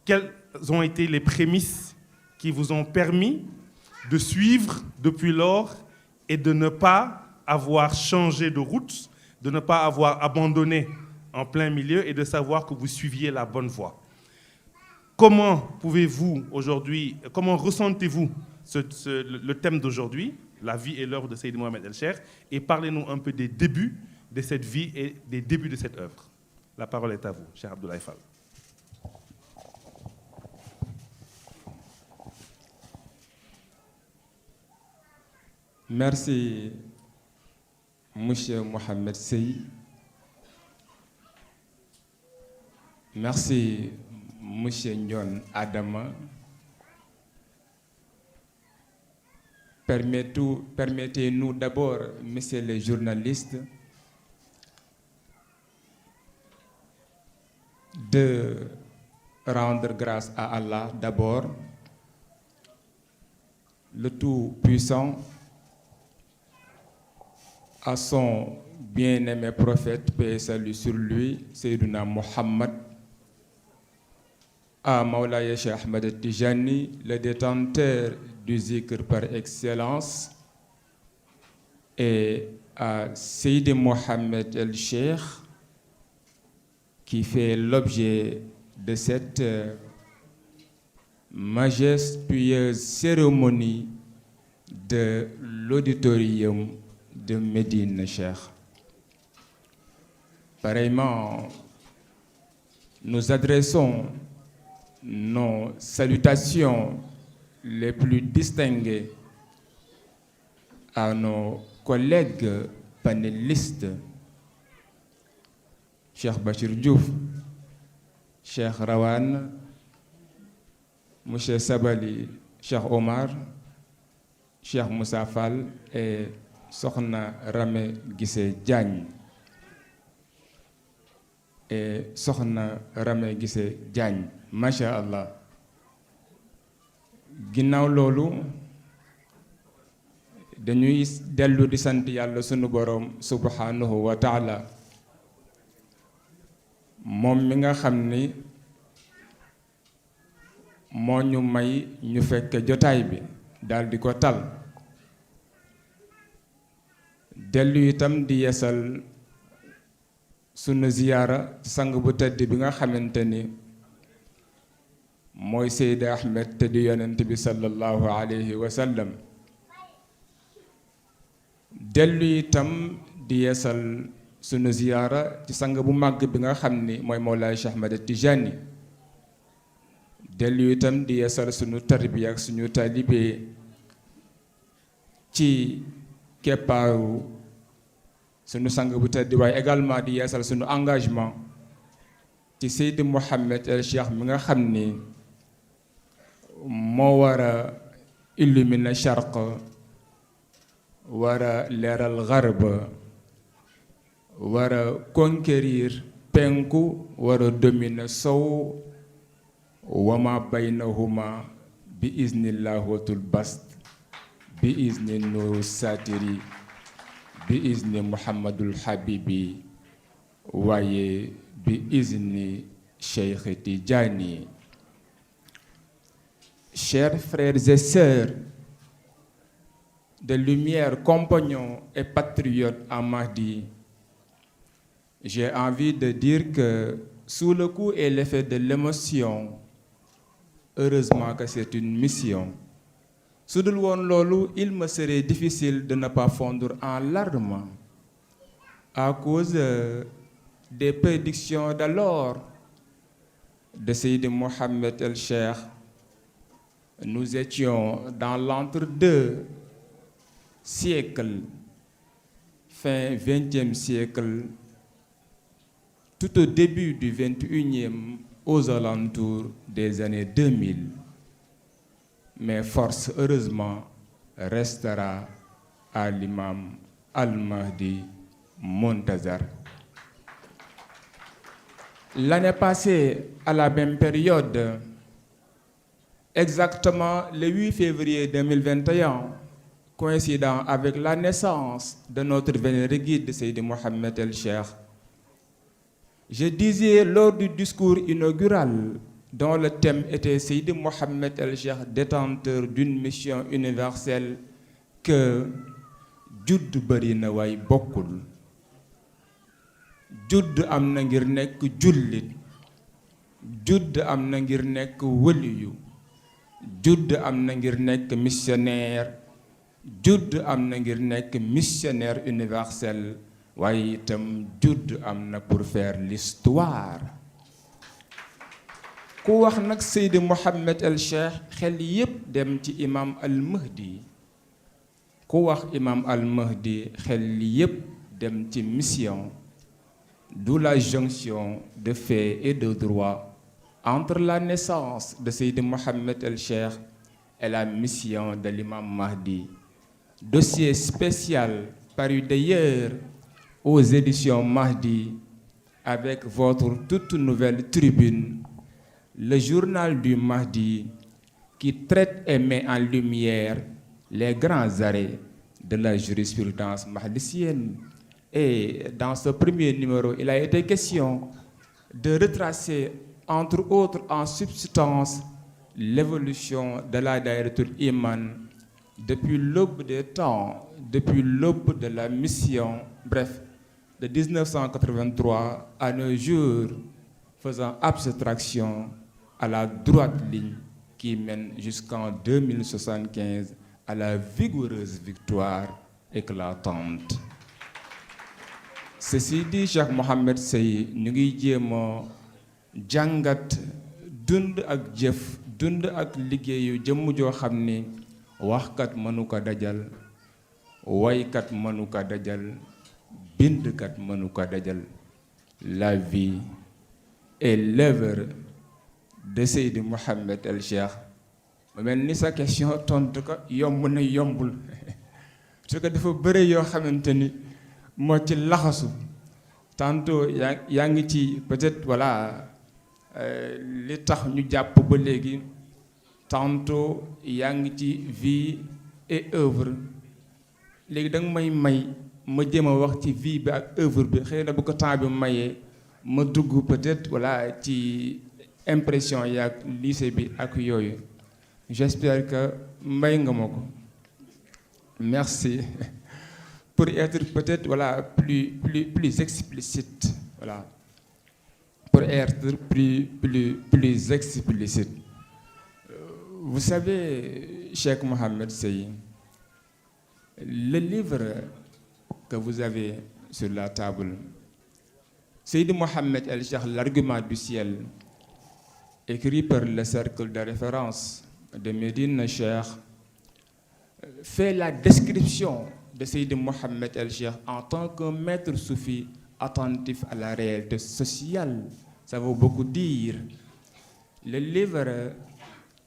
Quelles ont été les prémices qui vous ont permis de suivre depuis lors et de ne pas avoir changé de route, de ne pas avoir abandonné en plein milieu et de savoir que vous suiviez la bonne voie. Comment pouvez-vous aujourd'hui, comment ressentez-vous le thème d'aujourd'hui, la vie et l'œuvre de Seydi Mouhamed El Cheikh, et parlez-nous un peu des débuts de cette vie et des débuts de cette œuvre. La parole est à vous, Cheikh Abdoulaye Fall. Merci, Monsieur Mohamed Sey. Merci, Monsieur Ndion Adama. Permettez-nous d'abord, messieurs les journalistes, de rendre grâce à Allah d'abord, le Tout-Puissant, à son bien-aimé prophète, paix et salut sur lui, Seydina Mohammed, à Mawlaaya Cheikh Ahmed Tijani, le détenteur du zikr par excellence, et à Seydi Mouhamed El Cheikh, qui fait l'objet de cette majestueuse cérémonie de l'auditorium de Médine Cheikh. Pareillement, nous adressons nos salutations les plus distinguées à nos collègues panélistes, Cheikh Bachir Diouf, Cheikh Rawane, Monsieur Sabali, Cheikh Omar, Cheikh Moussa Fall et Sokhna Ramé Guissé Diagne. Et Sokhna Ramé Guissé Diagne, Masha Allah. Ginnaaw loolu dañuy dellu di sant yàlla sunu boroom subhanahu wa taala moom mi nga xam ni moo ñu may ñu fekk jotaay bi daldi ko tal dellu itam di yeesal sunu ziyaara sang bu tedd bi nga xamante ni mooy Seydi Ahmed te di yonent bi sallallahu alayhi wa sallam. dellu itam di yeesal sunu ziyaara ci sang bu màgg bi nga xam ni mooy Mawlaay Cheikh Ahmed Tijani. dellu itam di yeesal sunu tarbiya ak suñu taalibe ci keppaaru sunu sang bu tedd waaye également di yeesal sunu engagement ci Seydi Mouhamed El Cheikh mi nga xam ni moo war a illuminer charq, war a leeral garb, war a conquérir penku, war a dominer sow, wama baynahuma bi iznillahutul bast bi izni nuru satiri bi izni muhammadul habibi waaye bi izni Cheikh Tidjani. Chers frères et sœurs de lumière, compagnons et patriotes en Mahdi, j'ai envie de dire que sous le coup et l'effet de l'émotion, heureusement que c'est une mission. Su dul woon loolu, il me serait difficile de ne pas fondre en larmes à cause des prédictions d'alors de Seydi Mouhamed El Cheikh. Nous étions dans l'entre-deux siècle, fin 20e siècle, tout au début du 21e, aux alentours des années 2000. Mais force, heureusement, restera à l'imam Al-Mahdi Montazar. L'année passée, à la même période, exactement le 8 février 2021, coïncidant avec la naissance de notre vénéré guide Seydi Mouhamed El Cheikh, je disais lors du discours inaugural dont le thème était Seydi Mouhamed El Cheikh, détenteur d'une mission universelle, que judd bari na waay bokkul. Judd am na ngir nekk jullit, judd am na ngir nekk wëliyu, judd am na ngir nekk missionnaire, judd am na ngir nekk missionnaire universel, waaye itam judd am na pour faire l'histoire. ku wax nag Seydi Mouhamed El Cheikh xel yépp dem ci imam Al-Mahdi. ku wax imam Al-Mahdi xel yépp dem ci mission, d'où la jonction de fait et de droit entre la naissance de Seydi Mouhamed El Cheikh et la mission de l'imam Mahdi. Dossier spécial paru d'ailleurs aux éditions Mahdi avec votre toute nouvelle tribune, le journal du Mahdi, qui traite et met en lumière les grands arrêts de la jurisprudence mahdicienne. Et dans ce premier numéro, il a été question de retracer, entre autres en substance, l'évolution de la Daïratul Iman depuis l'aube des temps, depuis l'aube de la mission, bref, de 1983 à nos jours, faisant abstraction à la droite ligne qui mène jusqu'en 2075 à la vigoureuse victoire éclatante. Ceci dit, Cheikh Mohamed Sey ñu ngi jéem a jàngat dund ak jëf, dund ak liggéeyu jëmm joo xam ni waxkat mënu ko dajal, waykat mënu ko dajal, bindkat mënu ko dajal. La vie et l'œuvre de Seydi Mouhamed El Cheikh. mu mel ni sa question tontu ko yomb na yombul parce que dafa bëre yoo xamante ni moo ci laxasu. tantôt yaa ngi ci peut-être voilà li tax ñu jàpp ba léegi, tantôt yaa ngi ci vie et œuvre. léegi da nga may ma jéem a wax ci vie bi ak œuvre bi, xëy na bu ko temps bi mayee ma dugg peut-être voilà ci impression yaak lycée bi ak yooyu. J'espère que may nga ma ko. Merci. Pour être peut-être voilà plus explicite, Voilà. Pour être plus explicite. Vous savez, Cheikh Mohamed Sey, le livre que vous avez sur la table, Seydi Mohamed El Cheikh, L'argument du ciel, écrit par le cercle de référence de Médine Cheikh, fait la description de Seydi Mohamed El Cheikh en tant qu'un maître soufi attentif à la réalité sociale. Ça veut beaucoup dire. Le livre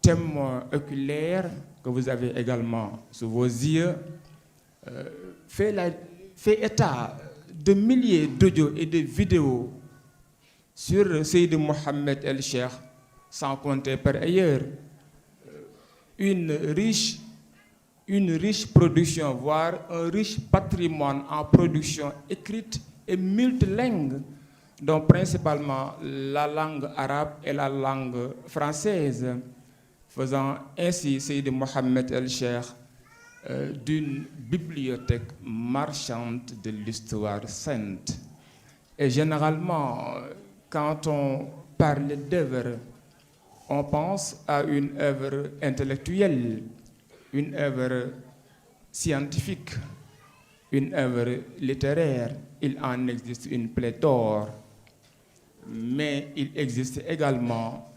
Témoin oculaire que vous avez également sous vos yeux fait état de milliers d'audios et de vidéos sur Seydi Mohamed El Cheikh, sans compter par ailleurs une riche production, voire un riche patrimoine en production écrite et multilingue, dont principalement la langue arabe et la langue française, faisant ainsi Seydi Mohamed El Cheikh d'une bibliothèque marchande de l'histoire sainte. Et généralement, quand on parle d'œuvre, on pense à une œuvre intellectuelle, une œuvre scientifique, une œuvre littéraire. Il en existe une pléthore, mais il existe également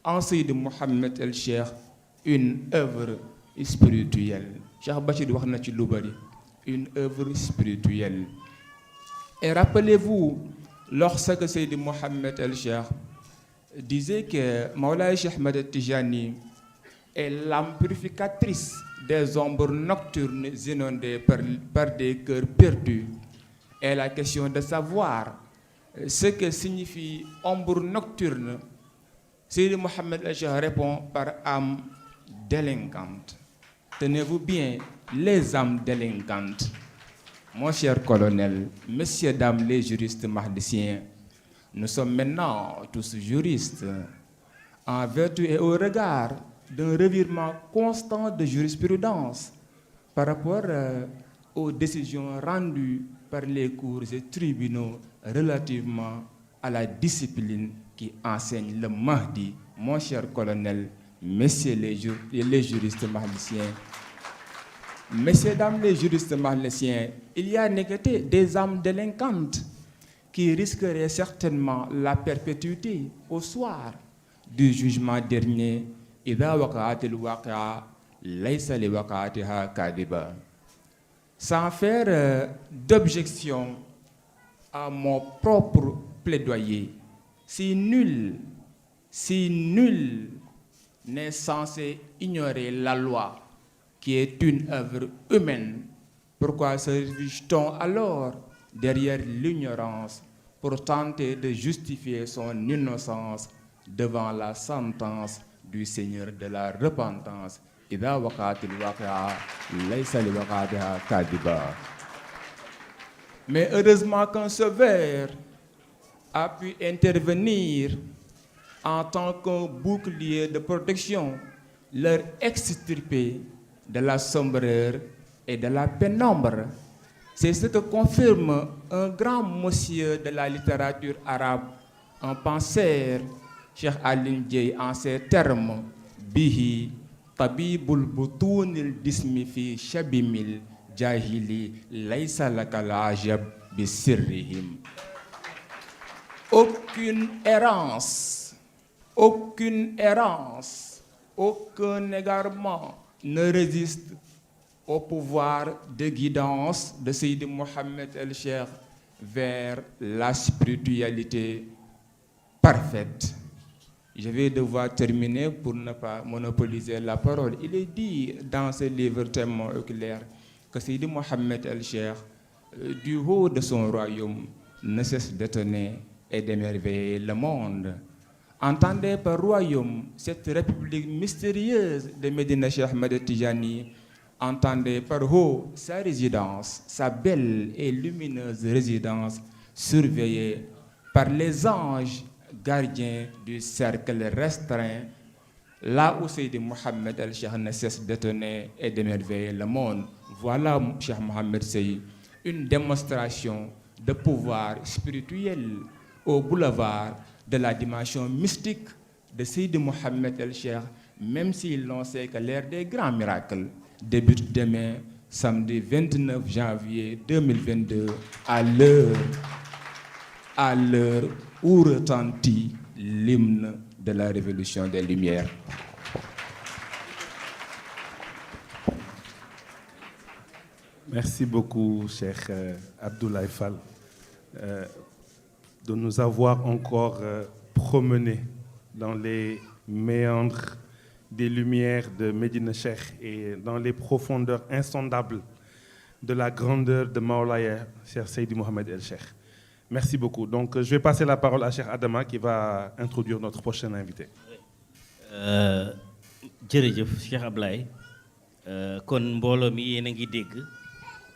en Seydi Mohamed El Cheikh une œuvre spirituelle. Cheikh Bachir wax na ci lu bari, une œuvre spirituelle. Et rappelez-vous, lorsque Seydi Mohamed El Cheikh disait que Mawlaya Cheikh Ahmed Tijani est l'âme purificatrice des ombres nocturnes inondées par des cœurs perdus, et la question de savoir ce que signifie ombre nocturne, Seydi Mohamed El Cheikh répond par âme délinquante. Tenez-vous bien, les âmes délinquantes. Mon cher colonel, messieurs, dames, les juristes mahdiciens, nous sommes maintenant tous juristes en vertu et au regard d'un revirement constant de jurisprudence par rapport aux décisions rendues par les cours et tribunaux relativement à la discipline qui enseigne le Mahdi. Mon cher colonel, messieurs les juristes mahdiciens, messieurs, dames, les juristes mahdiciens, il y a négaté des âmes délinquantes qui risqueraient certainement la perpétuité au soir du jugement dernier. Sans faire d'objection à mon propre plaidoyer, si nul n'est censé ignorer la loi qui est une œuvre humaine, pourquoi se réfugie-t-on alors derrière l'ignorance pour tenter de justifier son innocence devant la sentence du Seigneur de la repentance? Mais heureusement qu'un sauveur a pu intervenir en tant qu'un bouclier de protection, leur extirper de la sombreur et de la pénombre. C'est ce que confirme un grand monsieur de la littérature arabe, un penseur, Cheikh Alioune Dieye, en ces termes: bihi tabibul butunil dismi fi shabimil jahili laysa lakal ajab bi sirrihim. Aucune errance, aucun égarement ne résiste au pouvoir de guidance de Seydi Mohamed El Cheikh vers la spiritualité parfaite. Je vais devoir terminer pour ne pas monopoliser la parole. Il est dit dans ce livre Témoin oculaire que Seydi Mohamed El Cheikh, du haut de son royaume, ne cesse d'étonner et d'émerveiller le monde. Entendez par royaume cette république mystérieuse de Médina Cheikh Ahmed Tijani. Entendez par haut sa résidence, sa belle et lumineuse résidence, surveillée par les anges gardiens du cercle restreint, là où Seydi Mohamed El Cheikh ne cesse d'étonner et d'émerveiller le monde. Voilà, Cheikh Mohamed Sey, une démonstration de pouvoir spirituel au boulevard de la dimension mystique de Seydi Mouhamed El Cheikh, même si l'on sait que l'ère des grands miracles débute demain, samedi 29 janvier 2022, à l'heure où retentit l'hymne de la révolution des Lumières. Merci beaucoup, Cheikh Abdoulaye Fall, de nous avoir encore promenés dans les méandres des lumières de Médina Cheikh et dans les profondeurs insondables de la grandeur de Maolaya, Cheikh Seydi Mouhamed El Cheikh. Merci beaucoup. Donc, je vais passer la parole à Cheikh Adama qui va introduire notre prochain invité. Jërëjëf Cheikh Ablaye kon mbooloo mi yéen a ngi dégg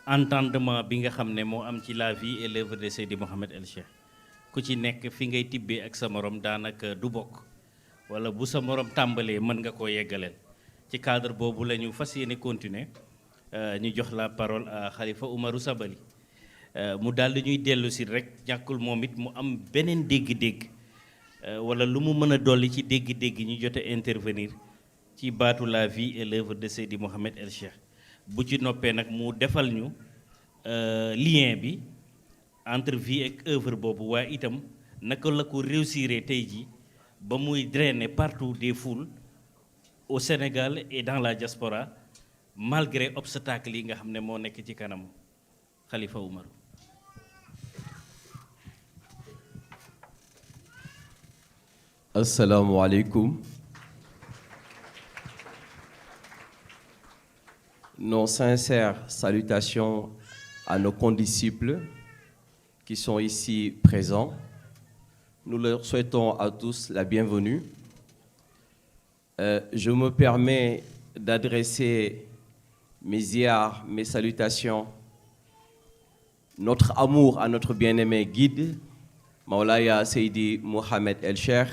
entendement bi nga xam ne moo am ci la vie et l'œuvre de Seydi Mouhamed El Cheikh ku ci nekk fi ngay tibbee ak sa morom daanaka du bokk wala bu sa morom tàmbalee mën nga koo yeggaleel ci cadre boobu la ñu fas yéene continuer ñu jox la parole à Khalifa Oumarou Sabali mu daal di ñuy dellu si rek ñàkkul moom it mu am beneen dégg-dégg wala lu mu mën a dolli ci dégg-dégg ñu jote intervenir ci baatu la vie et l'œuvre de Seydi Mouhamed El Cheikh bu ci noppee nag mu defal ñu lien bi entre vie ak œuvre boobu waaye itam naka la ko réussir tey ji ba muy drainer partout des foules au Sénégal et dans la diaspora malgré obstacles yi nga xam ne moo nekk ci kanam Khalifa Oumarou. Assalamu alaikum. Nos sincères salutations à nos condisciples qui sont ici présents. Nous leur souhaitons à tous la bienvenue. Je me permets d'adresser mes ziars, mes salutations, notre amour à notre bien-aimé guide, Maulaya Seydi Mouhamed El Cheikh,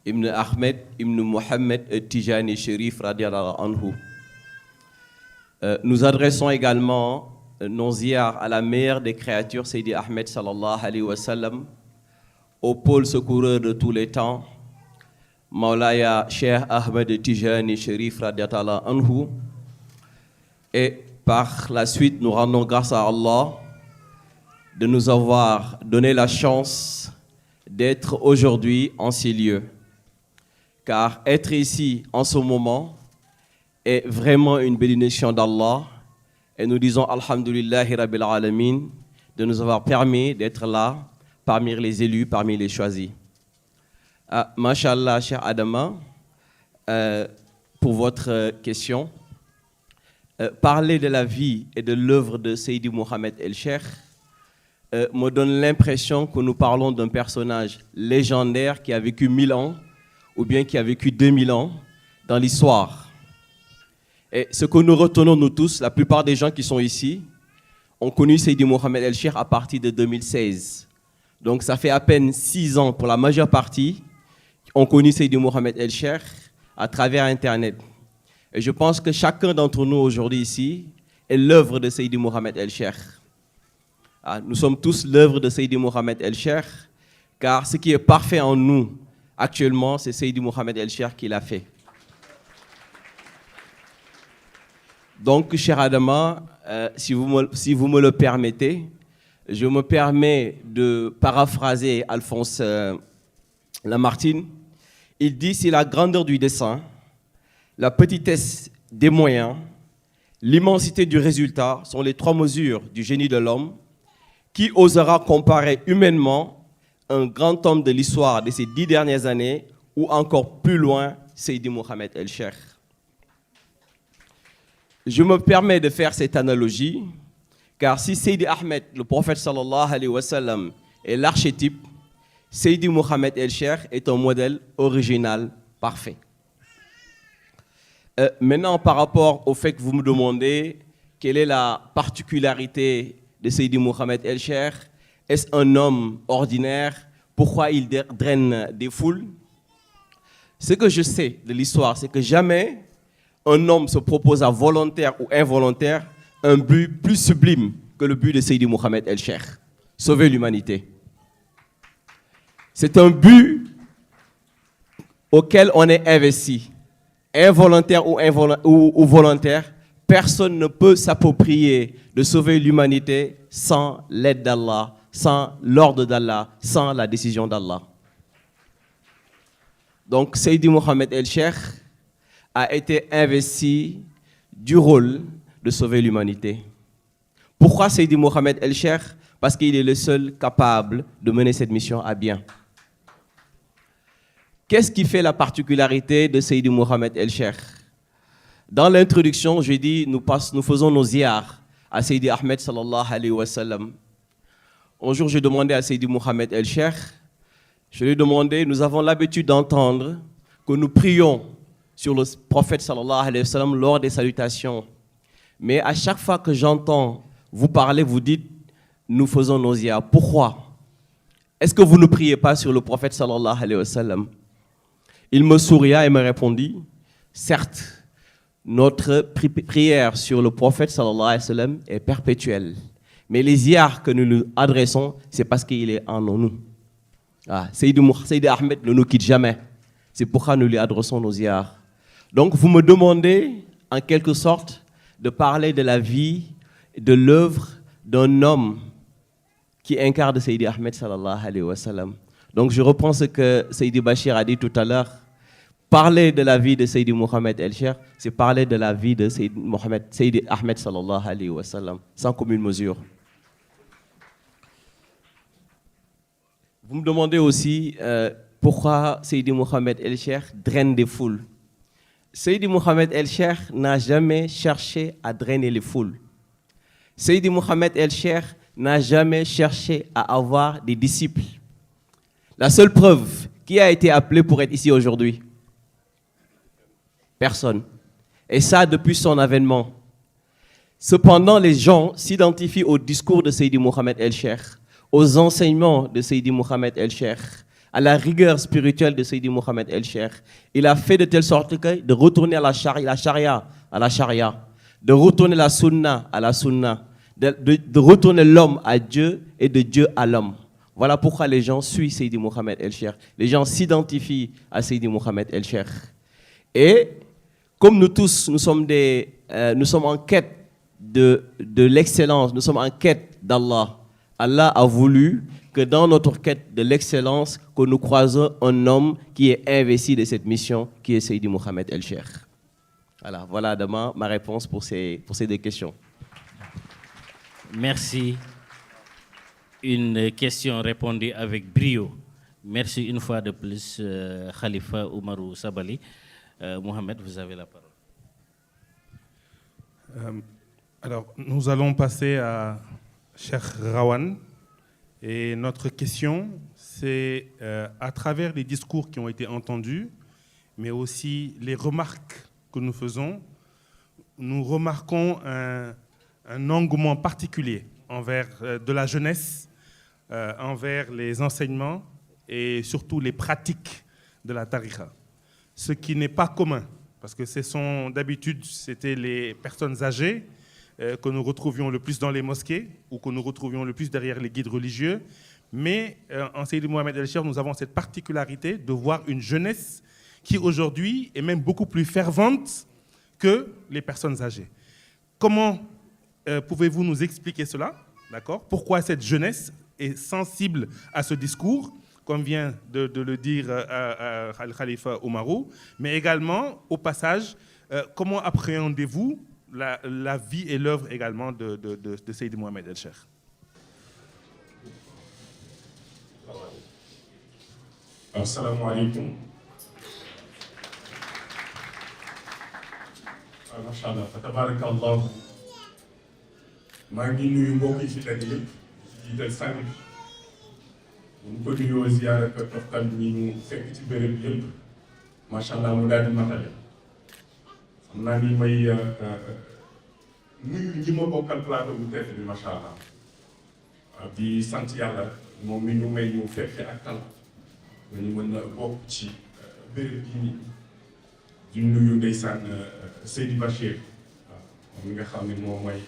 Ibn Ahmed, Ibn Mohamed Tijani Sherif radiallahu anhu. Nous adressons également nos ziars à la meilleure des créatures, Seydi Ahmed sallallahu alayhi wa sallam, au pôle secoureur de tous les temps, Maulaya Cheikh Ahmed Tijani Sherif radiallahu anhu. Et par la suite, nous rendons grâce à Allah de nous avoir donné la chance d'être aujourd'hui en ces lieux. Car être ici en ce moment est vraiment une bénédiction d'Allah. Et nous disons Alhamdulillahi Rabbil Alamin de nous avoir permis d'être là parmi les élus, parmi les choisis. Masha'Allah, cher Adama, pour votre question. Parler de la vie et de l'œuvre de Seydi Mouhamed El Cheikh me donne l'impression que nous parlons d'un personnage légendaire qui a vécu 1000 ans ou bien qui a vécu 2000 ans dans l'histoire. Et ce que nous retenons, nous tous, la plupart des gens qui sont ici, ont connu Seydi Mouhamed El Cheikh à partir de 2016. Donc ça fait à peine 6 ans pour la majeure partie ont connu Seydi Mouhamed El Cheikh à travers Internet. Et je pense que chacun d'entre nous aujourd'hui ici est l'œuvre de Seydi Mouhamed El Cheikh. Nous sommes tous l'œuvre de Seydi Mouhamed El Cheikh, car ce qui est parfait en nous actuellement, c'est Seydi Mouhamed El Cheikh qui l'a fait. Donc, cher Adama, si vous me le permettez, je me permets de paraphraser Alphonse Lamartine. Il dit, si la grandeur du dessein, la petitesse des moyens, l'immensité du résultat sont les 3 mesures du génie de l'homme, qui osera comparer humainement un grand homme de l'histoire de ces 10 dernières années ou encore plus loin, Seydi Mouhamed El Cheikh. Je me permets de faire cette analogie, car si Seydi Ahmed, le prophète sallallahu alayhi wa sallam, est l'archétype, Seydi Mouhamed El Cheikh est un modèle original parfait. Maintenant, par rapport au fait que vous me demandez quelle est la particularité de Seydi Mouhamed El Cheikh, est-ce un homme ordinaire? Pourquoi il draine des foules? Ce que je sais de l'histoire, c'est que jamais un homme se propose à volontaire ou involontaire un but plus sublime que le but de Seydi Mouhamed El Cheikh, sauver l'humanité. C'est un but auquel on est investi. Involontaire ou volontaire, personne ne peut s'approprier de sauver l'humanité sans l'aide d'Allah, sans l'ordre d'Allah, sans la décision d'Allah. Donc, Seydi Mohamed El-Cheikh a été investi du rôle de sauver l'humanité. Pourquoi Seydi Mohamed El-Cheikh? Parce qu'il est le seul capable de mener cette mission à bien. Qu'est-ce qui fait la particularité de Seydi Mohamed El-Cheikh? Dans l'introduction, j'ai dit, nous faisons nos ziyars à Seydi Ahmed sallallahu alayhi wa sallam. Un jour, j'ai demandé à Seydi Mohamed El-Cheikh, je lui ai demandé, nous avons l'habitude d'entendre que nous prions sur le prophète sallallahu alayhi wa sallam lors des salutations. Mais à chaque fois que j'entends vous parler, vous dites, nous faisons nos ziyars. Pourquoi? Est-ce que vous ne priez pas sur le prophète sallallahu alayhi wa sallam? Il me souria et me répondit, certes, notre prière sur le prophète sallallahu alayhi wa sallam est perpétuelle. Mais les ziyars que nous nous adressons, c'est parce qu'il est en nous. Ah, Seydi Ahmed ne nous quitte jamais. C'est pourquoi nous lui adressons nos ziyars. Donc vous me demandez, en quelque sorte, de parler de la vie, de l'œuvre d'un homme qui incarne Seydi Ahmed sallallahu alayhi wa sallam. Donc je reprends ce que Seydi Bachir a dit tout à l'heure. Parler de la vie de Seydi Mohamed El-Cheikh, c'est parler de la vie de Seydi Ahmed sallallahu alayhi wa sallam, sans commune mesure. Vous me demandez aussi pourquoi Seydi Mohamed El-Cheikh draine des foules. Seydi Mohamed El-Cheikh n'a jamais cherché à drainer les foules. Seydi Mohamed El-Cheikh n'a jamais cherché à avoir des disciples. La seule preuve, qui a été appelé pour être ici aujourd'hui? Personne. Et ça depuis son avènement. Cependant, les gens s'identifient au discours de Seydi Mohamed El-Cheikh, aux enseignements de Seydi Mohamed El-Cheikh, à la rigueur spirituelle de Seydi Mohamed El-Cheikh. Il a fait de telle sorte que de retourner à la charia à la charia, de retourner la sunna à la sunna, de retourner l'homme à Dieu et de Dieu à l'homme. Voilà pourquoi les gens suivent Seydi Mohamed El-Cheikh. Les gens s'identifient à Seydi Mohamed El-Cheikh. Et comme nous tous, nous sommes en quête de l'excellence, nous sommes en quête d'Allah. Allah a voulu que dans notre quête de l'excellence, que nous croisons un homme qui est investi de cette mission, qui est Seydi Mohamed El-Cheikh. Voilà demain ma réponse pour ces deux questions. Merci. Une question répondue avec brio. Merci une fois de plus, Khalifa Oumarou Sabali. Mohamed, vous avez la parole. Alors, nous allons passer à Cheikh Rawan. Et notre question, c'est à travers les discours qui ont été entendus, mais aussi les remarques que nous faisons, nous remarquons un engouement particulier envers de la jeunesse, envers les enseignements et surtout les pratiques de la tariqa. Ce qui n'est pas commun, parce que d'habitude, c'était les personnes âgées que nous retrouvions le plus dans les mosquées ou que nous retrouvions le plus derrière les guides religieux. Mais en Seydi Mohamed El-Cheikh, nous avons cette particularité de voir une jeunesse qui aujourd'hui est même beaucoup plus fervente que les personnes âgées. Comment pouvez-vous nous expliquer cela? D'accord? Pourquoi cette jeunesse est sensible à ce discours, comme vient de le dire Khalifa Oumarou, mais également, au passage, comment appréhendez-vous la vie et l'œuvre également de Seydi Mohamed El-Cheikh? Assalamu alaikum. Macha Allah, fa tabarakallah. maa ngi nuyu mbokk yi fi daje yëpp ci jiital sànni bi bu ñu ko nuyoo ziyaara ko toftal ñi ñu fekk ci béréb yëpp macha allah mu daal di matale xam naa ni may nuyu ñi ma bokkal plateau bu tedd bi macha allah di sant yàlla moom mi ñu may ñu fekke ak tal ba ñu mën a bokk ci béréb yi nii di nuyu ndeysaan Seydi Bachir moom mi nga xam ne moom mooy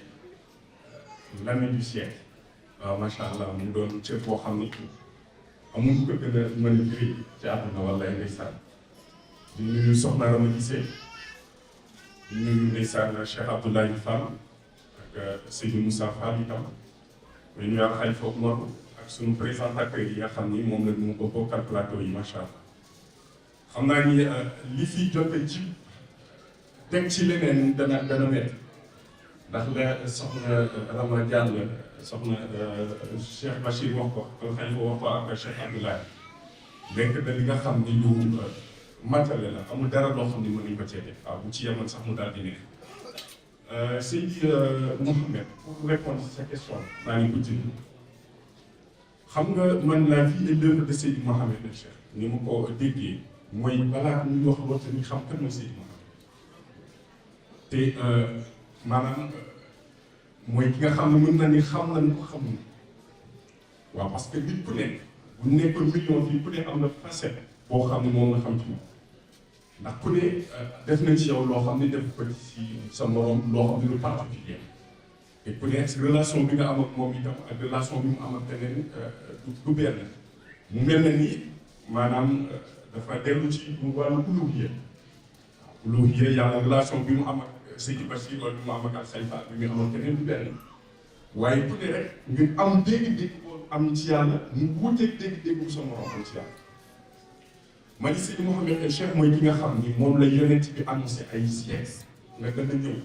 l'ami du siècle waaw macha allah mu doon cër boo xam ni amul ko gën a mën a gërëm ci àdduna wallaay ndeysaan di nuyu soxna Rama Gisee di nuyu ndeysaan Cheikh Abdoulaye Fall ak Seydou Moussa Fall itam mais ñu yàlla Khalifa Omar ak suñu présentateur yi nga xam ni moom la ñu ko bokkal plateau yi macha allah xam naa ni li fi jote ci teg ci leneen dana métti ndax la soxna Rama Diallo soxna Cheikh Bachir wax ko Khalifa wax ko ak Cheikh Abdoulaye nekk na li nga xam ni lu matale la amul dara loo xam ni mën nañu ko cee def waaw bu ci yemoon sax mu daal di neex Seydi Mouhamed pour répondre à sa question maa ngi ko jënd xam nga man la vie et l'œuvre de Seydi Mouhamed El Cheikh ni ma ko déggee mooy balaa ñu wax loolu tamit xam kan mooy Seydi Mouhamed te maanaam mooy ki nga xam ne mën na ni xam nañu ko xamuñu waaw parce que nit ku nekk bu nekkoon million fii ku ne am na facette boo xam ne moom nga xam ci moom ndax ku ne def nañ ci yow loo xam ne def ko ci sa morom loo xam ne lu particulier et ku ne relation bi nga am ak moom itam ak relation bi mu am ak keneen du benn mu mel na ni maanaam dafa dellu ci wàllu uluhiyya uluhiyya yàlla relation bi mu am ak Seydi Bachir wala bi mu am ak Khalifa bi mu am ak keneen du benn waaye ku ne rek ngir am dégg-dégg am ci yàlla mu wuteeg dégg-dégg sa morom am ci yàlla. ma ni Seydi Mouhamed El Cheikh mooy ki nga xam ni moom la yonent bi annoncé ay sièges nga dana ñëw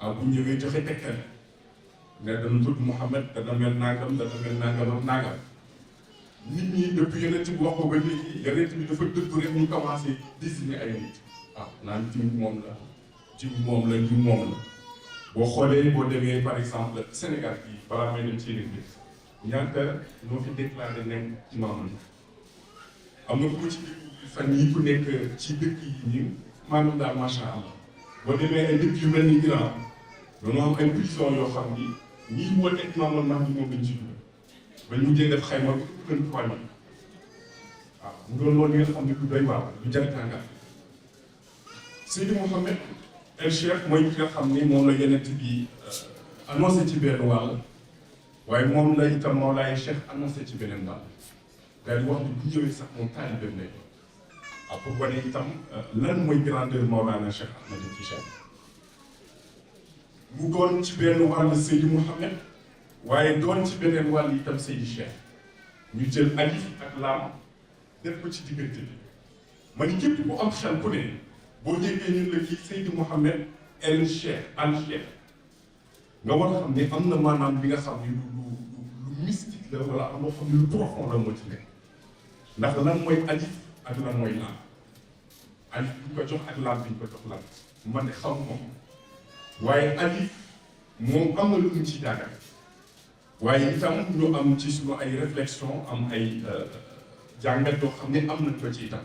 waaw bu ñëwee joxe tegtal ne dana tudd Mouhamed dana mel nangam dana mel nangam ak nangam nit ñi depuis yonent bi wax ko ba léegi yonent bi dafa dëgg rek ñu commencé désigner ay nit waaw naan jiw moom la jiw moom la jiw moom la boo xoolee boo demee par exemple Sénégal bi balaa may dem ci yeneen bi ñaata ñoo fi déclaré ne imam am na ku ci fan yii ku nekk ci dëkk yi nii maanaam daal macha allah boo demee ay dëkk yu mel ni Iran dañoo am ay prison yoo xam ni ñii woote imam al mahdi moom lañ ci dugg ba ñu mujjee def xayma bu gën ko wàññi waaw mu doon loolu nga xam ne du doy waar du jar tàngaat Seydi Mouhamed El Cheikh mooy ki nga xam ni moom la yonent bi annoncé ci benn wàll waaye moom la itam Mawlaay Cheikh annoncé ci beneen wàll. daal di wax ni bu ñëwee sax moom taalibeem lay doon waaw pour wane itam lan mooy grandeur Mawlana Cheikh Ahmed Tidiane mu doon ci benn wàll Seydi Mouhamed waaye doon ci beneen wàll itam Seydi Cheikh ñu jël alif ak laam def ko ci diggante bi ma ni képp ku am xel ku ne boo déggee ñun la kii Seydi Mouhamed El Cheikh Al Cheikh nga war a xam ne am na maanaam bi nga xam ni lu mystique la wala am loo xam ne lu profond la moo ci nekk ndax lan mooy alif ak lan mooy laam alif bi ñu ko jox ak laam bi ñu ko jox lan man de xam moom waaye alif moom am na lu mu ci jàngal waaye itam ñu am ci suñu ay réflexion am ay jàngat yoo xam ne am nañ ko ci itam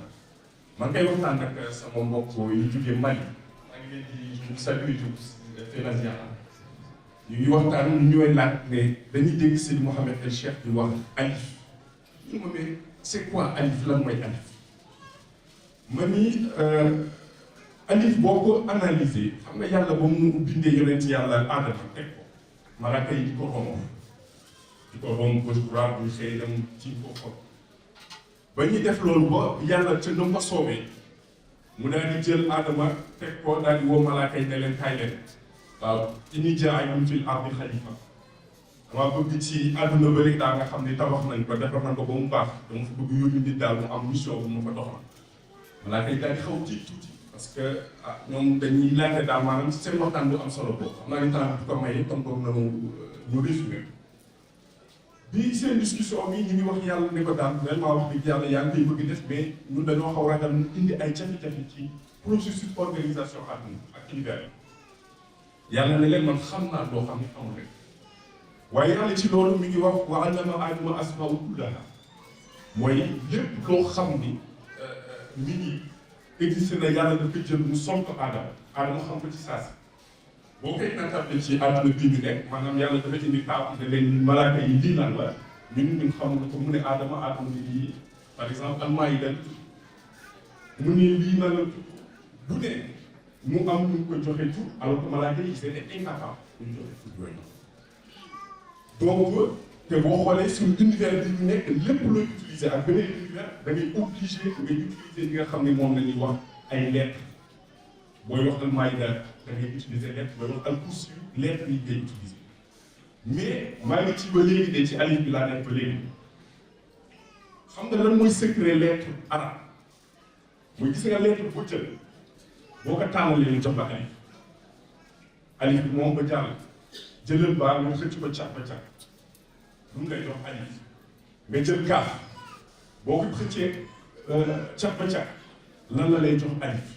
man kay waxtaan nag sama mbokk yi jógee Mali maa ngi leen di saluer Félasia ñu ngi waxtaan ñu ñooy laaj ne dañuy dégg Seydi Mouhamed El Cheikh di wax alif ñu ma mais c'est quoi alif lan mooy alif ma ni alif boo ko analyser xam nga yàlla ba mu bindee yonent yàlla Aadama teg ko malaaka yi di ko romb bés bu raar bu xëy dem ci ko xool ba ñuy def loolu ba yàlla ca na ko soobee mu daal di jël Aadama teg ko daal di woo malaaka yi ne leen kaay leen waaw inni jaa'ilun fil ardi xalifa dama bëgg ci àdduna ba léegi daal nga xam ni tabax nañ ko defar nañ ko ba mu baax dama fa bëgg yónni nit daal mu am mission bu mu fa doxal malaaka yi daal di xaw ci tuuti parce que ñoom dañuy laajte daal maanaam seen waxtaan bu am solo boobu xam naa ni temps bi ko maye tam boobu nanu ñu résumé bi seen discussion bi ñu ngi wax yàlla ne ko daal vraiment wax dëgg yàlla yaa ngi koy bëgg def mais ñun dañoo xaw ragal indi ay jafe-jafe ci processus organisation àdduna ak univers yàlla ne leen man xam naa loo xam ne xamul rek waaye yàlla ci loolu mi ngi wax wa allama aadama asmaa kullaha mooy lépp loo xam ni nit ñi existé na yàlla dafa jël mu sonk aadama xam ko ci saasi boo koy nattable ci àdduna bii ñu nekk maanaam yàlla dafa indi taab ne leen malaaka yi lii lan la ñun xamul ko mu ne aadama ni lii par exemple almaa yi dañ mu ne lii nan la bu ne mu am ñu ko joxe tur alors que malaaka yi c'était incapable ñu joxe tur yooyu donc te boo xoolee suñu univers bi ñu nekk lépp looy utiliser ak beneen univers da ngay obligé nga utiliser li nga xam ne moom la ñuy wax ay lettres booy wax al maayda da ngay utiliser lettres booy wax al kursi lettres yi ngay utiliser mais maa ngi ci ba léegi de ci alif bi laa nekk ba léegi xam nga lan mooy secret lettre arabe mooy gis nga lettre boo jël boo ko tànnalee ñu jox la alif bi moom ba jàll jëlal baa nga xëcc ba càq lu mu lay jox alif nga jël kaaf boo ko xëccee càq ba càq lan la lay jox alif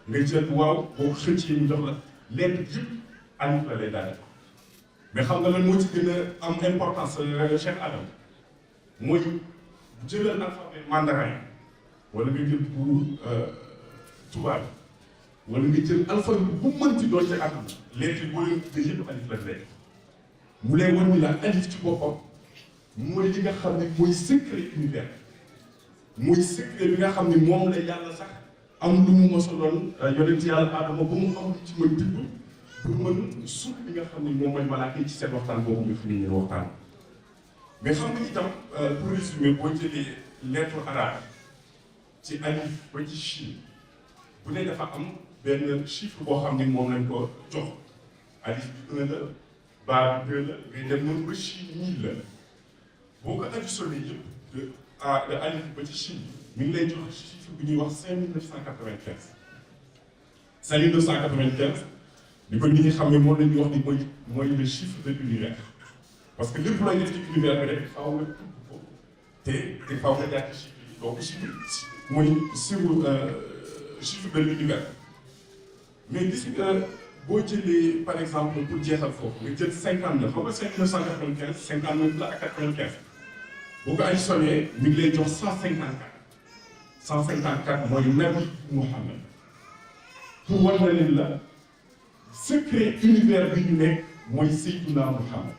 nga jël waaw boo ko xëccee ñu jox la lettre yëpp alif la lay daal mais xam nga lan moo ci gën a am importance Cheikh Adam mooy jëlal alphabet mandarin wala nga jël bu tubaab wala nga jël alphabet bu mënti doon ci àdduna lettre boo leen tuddee yëpp alif la lay mu lay wan ni la alif ci boppam mooy li nga xam ne mooy secret univers mooy secret bi nga xam ne moom la yàlla sax am lu mu mosaloon yonent yàlla Adama ba mu am ci mën tibb pour mën suuf li nga xam ne moom mooy malaaka yi ci seen waxtaan boobu nga xam ne ñu waxtaan mais xam nga itam pour résumer boo jëlee lettre arabe ci alif ba ci chine bu ne dafa am benn chiffre boo xam ne moom lañ ko jox alif bi 1 la baa bi 2 la ngay dem noonu ba chine 1000 la boo ko additionné yëpp de alif ba ci chine mi ngi lay jox chiffre bi ñuy wax 5995 5995 li ko nit ñi xam ne moom la ñuy wax ni mooy le chiffre de l'univers parce que lépp looy def ci univers bi rek faaw nga tudd ko te faaw nga jaar ci chiffre yi donc chiffre mooy chiffre de l'univers mais gis nga boo jëlee par exemple pour jeexal foofu nga jël 59 xam nga 5995 59 la ak 95 boo ko additionné mi ngi lay jox 154 154 mooy Nabi Muhammad pour war na leen la secret univers bi ñu nekk mooy Seydina Muhammad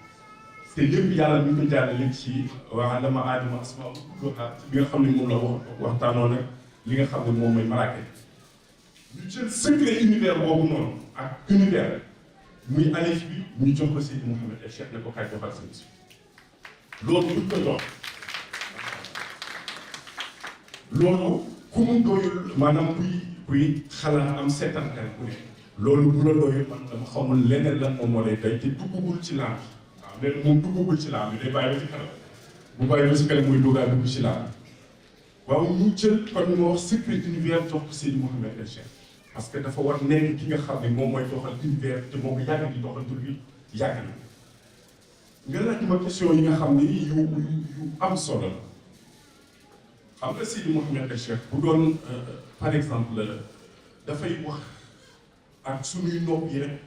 te lépp yàlla mi ngi ko jaarale ci wa allama aadama asmaa kulluhaa bi nga xam ne moom la waxtaanoo nag li nga xam ne moom mooy malaaka yi ñu jël secret univers boobu noonu ak univers muy alif bi ñu jox ko Seydi Mouhamed El Cheikh ne ko kaay defal sa mission loolu buñ ko jox loolu ku mu doyul maanaam kuy xalaat am seetantal ku ne loolu bu la doyul man dama xamul leneen lan moom moo lay doy te duggagul ci laam waaw léegi moom duggagul ci laam bi day bàyyi ba ci kanam bu bàyyi ba ci kanam muy duggaat dugg ci laam waaw ñu jël kon ñu ma wax secret univers jox ko Seydi Mouhamed El Cheikh parce que dafa war nekk ki nga xam ne moom mooy doxal univers te moo ko yàgg di doxal tur bi yàgg na nga laaj ma question yi nga xam ne yu am solo la xam nga Seydi Mouhamed El Cheikh bu doon par exemple dafay wax ak suñuy nopp yi rek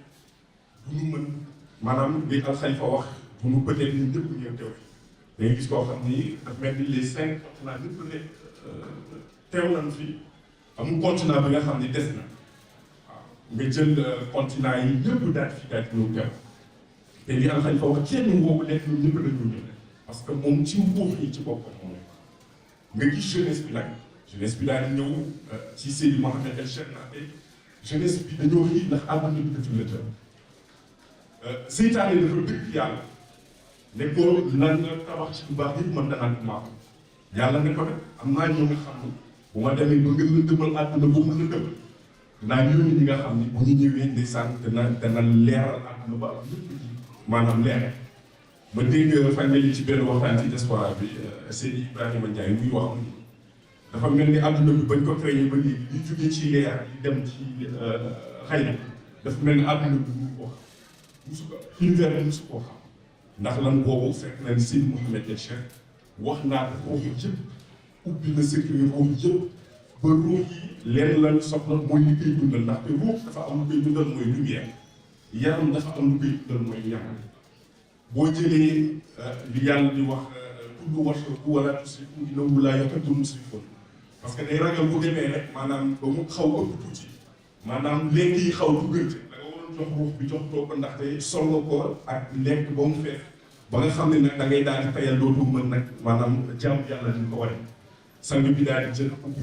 du ñu mën maanaam li Al Khalifa wax bu ñu peut-être ñun ñëpp ñëw teew da ngay gis koo xam ni daf mel ni les 5 continents ñëpp ne teew nañ fi amul continent bi nga xam ni des na waaw nga jël continent yi ñëpp daal fi daal di ñëw teew te li Al Khalifa wax kenn boobu nekk ñun ñëpp la ñu ñëw parce que moom ci nguur yi ci boppam moom nga gis jeunesse bi nag jeunesse bi daal di ñëw ci Seydi Mouhamed El Cheikh naa jeunesse bi dañoo xiit ndax àdduna bi dafa lëndëm seytaane dafa dëkk yàlla ne ko lan nga tabax ci bu baax yëpp mën danaan maa ko yàlla ne ko nag am naa ñoo nga xam ne bu ma demee ba nga lëndëmal àdduna boobu lëndëm naa yónni ñi nga xam ne bu ñu ñëwee ndeysaan dana leeral àdduna ba lépp maanaam leer ma dégg fan yi ci benn waxtaan ci diaspora bi Seydi Ibrahima Ndiaye muy wax ni dafa mel ni àdduna bi bañ ko créé ba léegi li jógee ci leer li dem ci xëy na dafa mel ni àdduna bi mu ko xam musu ko univers musu koo xam ndax lan boobu fekk na Seydi Mouhamed El Cheikh wax naa ko ruux yëpp ubbi na secret ruux yëpp ba ruux yi lenn lañ soxla mooy li koy dundal ndaxte ruux dafa am lu koy dundal mooy lumière yaram dafa am lu koy dundal mooy ñam boo jëlee li yàlla di wax kullu washrabu wala tusrifu innahu laa yuhibbul musrifin parce que day ragal bu demee rek maanaam ba mu xaw ëpp tuuti maanaam lekk yi xaw duggante da nga waroon jox ruux bi jox too ko ndaxte solo ko ak lekk ba mu fekk ba nga xam ne nag da ngay daal di tayal dootu mën nag maanaam jàmm yàlla ni ko waree sang bi daal di jël ubbi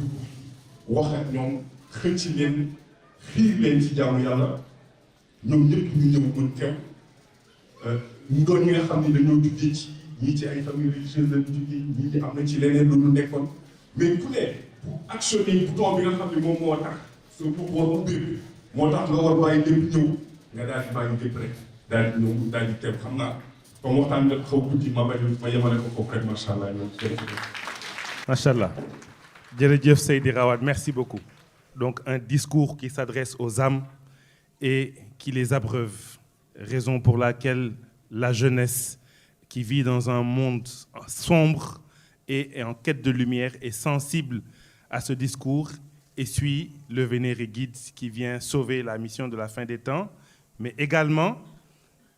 wax ak ñoom xëcc leen xiir leen ci jàmm yàlla ñoom ñëpp ñu ñëw mën teew ñu doon ñi nga xam ne dañoo juddee ci ñii ci ay famille religieuse la ñu jógee ñii am nañ ci leneen lu ñu nekkoon mais ku ne pour actionner bouton bi nga xam ne moom moo tax sa bopp war mu dégg moo tax nga war bàyyi lépp ñëw nga daal di bàyyi lépp rek daal di ñëw daal di teew xam naa comme waxtaan nga xaw guddi ma yemale ko foofu rek macha allah ñoom macha allah jërëjëf Seydi Rawat merci beaucoup. Donc un discours qui s'adresse aux âmes et qui les abreuve, raison pour laquelle la jeunesse qui vit dans un monde sombre et en quête de lumière est sensible à ce discours et suit le vénéré guide qui vient sauver la mission de la fin des temps, mais également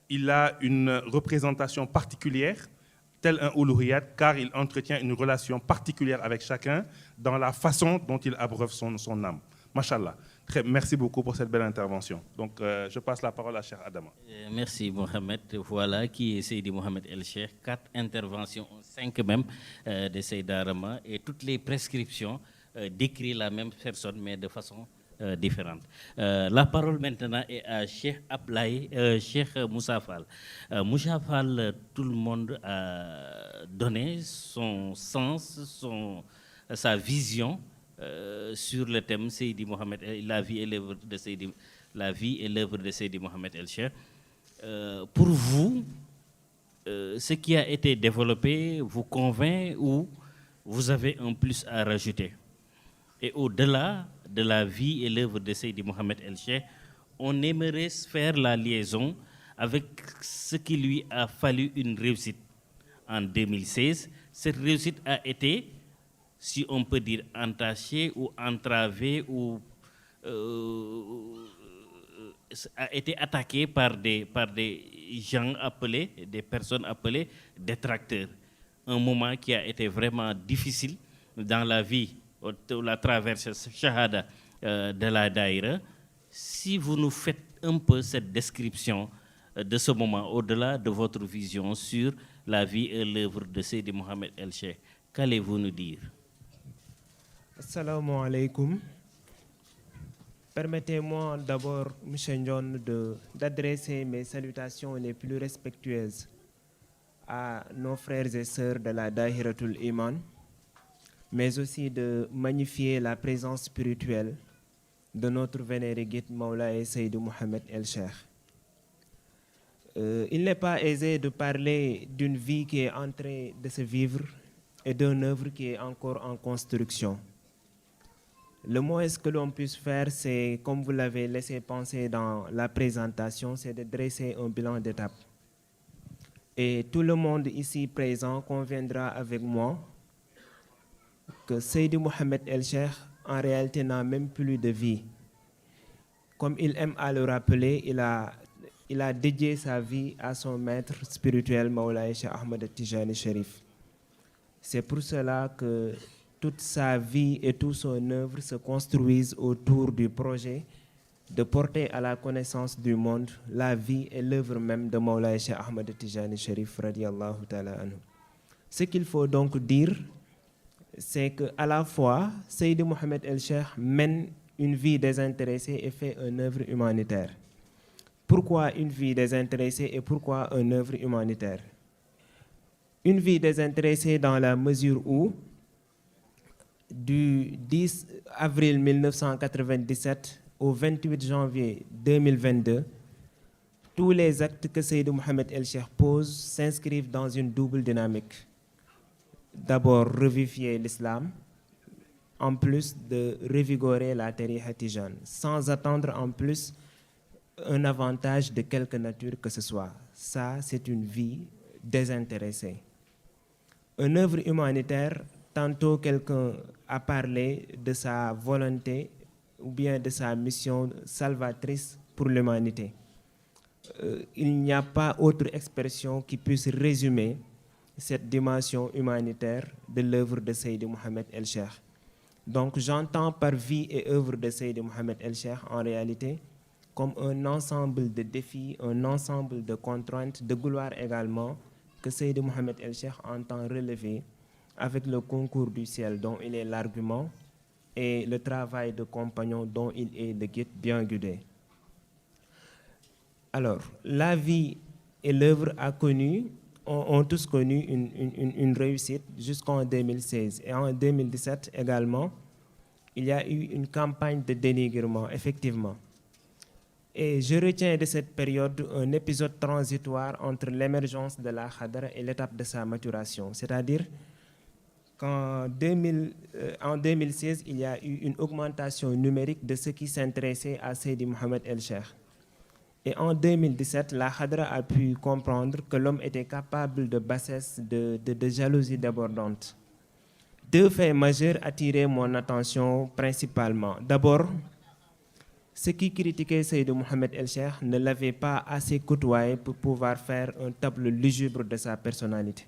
il a une représentation particulière, tel un Oulouriyat, car il entretient une relation particulière avec chacun dans la façon dont il abreuve son âme. Machallah. Merci beaucoup pour cette belle intervention. Donc, je passe la parole à Cheikh Adama. Merci Mohamed. Voilà qui est Seydi Mohamed El Cheikh. 4 interventions, 5 même, de Seydi Rama, et toutes les prescriptions décrivent la même personne, mais de façon différente. La parole maintenant est à Cheikh Ablaye, Cheikh Moussa Fall. Moussa Fall, tout le monde a donné son sens, sa vision sur le thème Seydi Mohamed, la vie et l'œuvre de Seydi, la vie et l'œuvre de Seydi Mohamed El Cheikh. Pour vous, ce qui a été développé vous convainc ou vous avez un plus à rajouter? Et au-delà de la vie et l'œuvre de Seydi Mohamed El Cheikh, on aimerait faire la liaison avec ce qui lui a fallu une réussite en 2016. Cette réussite a été, si on peut dire, entachée ou entravée ou a été attaquée par des gens appelés, des personnes appelées détracteurs. Un moment qui a été vraiment difficile dans la vie, la traversée shahada de la daïra. Si vous nous faites un peu cette description de ce moment, au-delà de votre vision sur la vie et l'œuvre de Seydi Mohamed El Cheikh, qu'allez-vous nous dire? Assalamu alaikum. Permettez-moi d'abord, M. Ndion, d'adresser mes salutations les plus respectueuses à nos frères et sœurs de la Dahiratul Iman, mais aussi de magnifier la présence spirituelle de notre vénéré guide Maulaye Seydi Mohamed El Cheikh. Il n'est pas aisé de parler d'une vie qui est en train de se vivre et d'une œuvre qui est encore en construction. Le moins que l'on puisse faire, c'est, comme vous l'avez laissé penser dans la présentation, c'est de dresser un bilan d'étape. Et tout le monde ici présent conviendra avec moi que Seydi Mohamed El Cheikh, en réalité, n'a même plus de vie. Comme il aime à le rappeler, il a dédié sa vie à son maître spirituel, Maulaye Cheikh Ahmed Tijani Sherif. C'est pour cela que toute sa vie et toute son œuvre se construisent autour du projet de porter à la connaissance du monde la vie et l'œuvre même de Maulaye Cheikh Ahmed Tijani Sherif radiyallahu ta'ala anhu. Ce qu'il faut donc dire, c'est qu'à la fois, Seydi Mohamed El Cheikh mène une vie désintéressée et fait une œuvre humanitaire. Pourquoi une vie désintéressée et pourquoi une œuvre humanitaire? Une vie désintéressée dans la mesure où, du 10 avril 1997 au 28 janvier 2022, tous les actes que Seydi Mohamed El Cheikh pose s'inscrivent dans une double dynamique. D'abord, revivifier l'islam, en plus de revigorer la tariqa tijane, sans attendre en plus un avantage de quelque nature que ce soit. Ça, c'est une vie désintéressée. Une œuvre humanitaire, tantôt quelqu'un a parlé de sa volonté ou bien de sa mission salvatrice pour l'humanité. Il n'y a pas autre expression qui puisse résumer cette dimension humanitaire de l'œuvre de Seydi Mohamed El Cheikh. Donc j'entends par vie et œuvre de Seydi Mohamed El Cheikh en réalité comme un ensemble de défis, un ensemble de contraintes, de gloire également, que Seydi Mohamed El Cheikh entend relever avec le concours du ciel dont il est l'argument et le travail de compagnon dont il est le guide bien guidé. Alors, la vie et l'œuvre a connu ont tous connu une réussite jusqu'en 2016. Et en 2017 également, il y a eu une campagne de dénigrement, effectivement. Et je retiens de cette période un épisode transitoire entre l'émergence de la Khadra et l'étape de sa maturation. C'est-à-dire qu'en 2016, il y a eu une augmentation numérique de ceux qui s'intéressaient à Seydi Mohamed El Cheikh. Et en 2017, la Khadra a pu comprendre que l'homme était capable de bassesse, de jalousie débordante. Deux faits majeurs attiraient mon attention principalement. D'abord, ceux qui critiquaient Seydi Mohamed El Cheikh ne l'avaient pas assez côtoyé pour pouvoir faire un tableau lugubre de sa personnalité.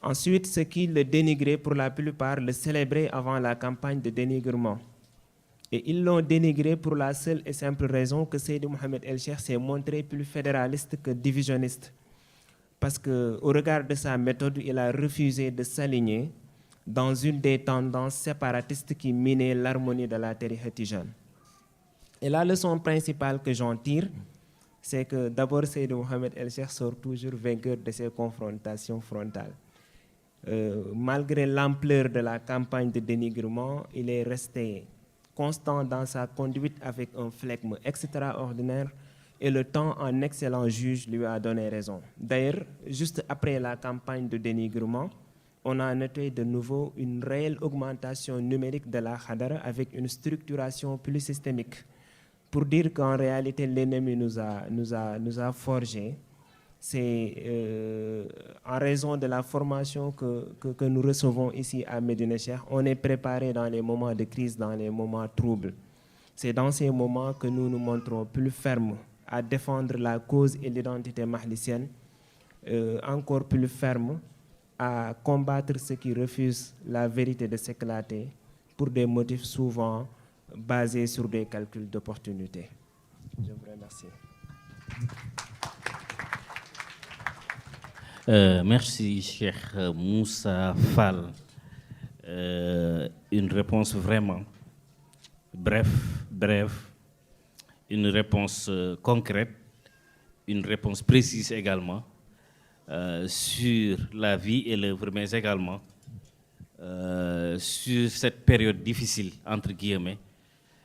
Ensuite, ceux qui le dénigraient, pour la plupart, le célébraient avant la campagne de dénigrement. Et ils l'ont dénigré pour la seule et simple raison que Seydi Mohamed El Cheikh s'est montré plus fédéraliste que divisionniste. Parce qu'au regard de sa méthode, il a refusé de s'aligner dans une des tendances séparatistes qui minaient l'harmonie de la tariqa tijane. Et la leçon principale que j'en tire, c'est que d'abord Seydi Mohamed El Cheikh sort toujours vainqueur de ses confrontations frontales. Malgré l'ampleur de la campagne de dénigrement, il est resté constant dans sa conduite avec un flegme extraordinaire et le temps, en excellent juge, lui a donné raison. D'ailleurs, juste après la campagne de dénigrement, on a noté de nouveau une réelle augmentation numérique de la Khadra avec une structuration plus systémique. Pour dire qu'en réalité, l'ennemi nous a forgés. C'est en raison de la formation que nous recevons ici à Médina Cheikh. On est préparé dans les moments de crise, dans les moments troubles. C'est dans ces moments que nous nous montrons plus fermes à défendre la cause et l'identité mahlicienne, encore plus fermes à combattre ceux qui refusent la vérité de s'éclater pour des motifs souvent basés sur des calculs d'opportunité. Je vous remercie. Merci, Cheikh Moussa Fall. Une réponse vraiment brève, une réponse concrète, une réponse précise également sur la vie et l'œuvre, mais également sur cette période difficile, entre guillemets,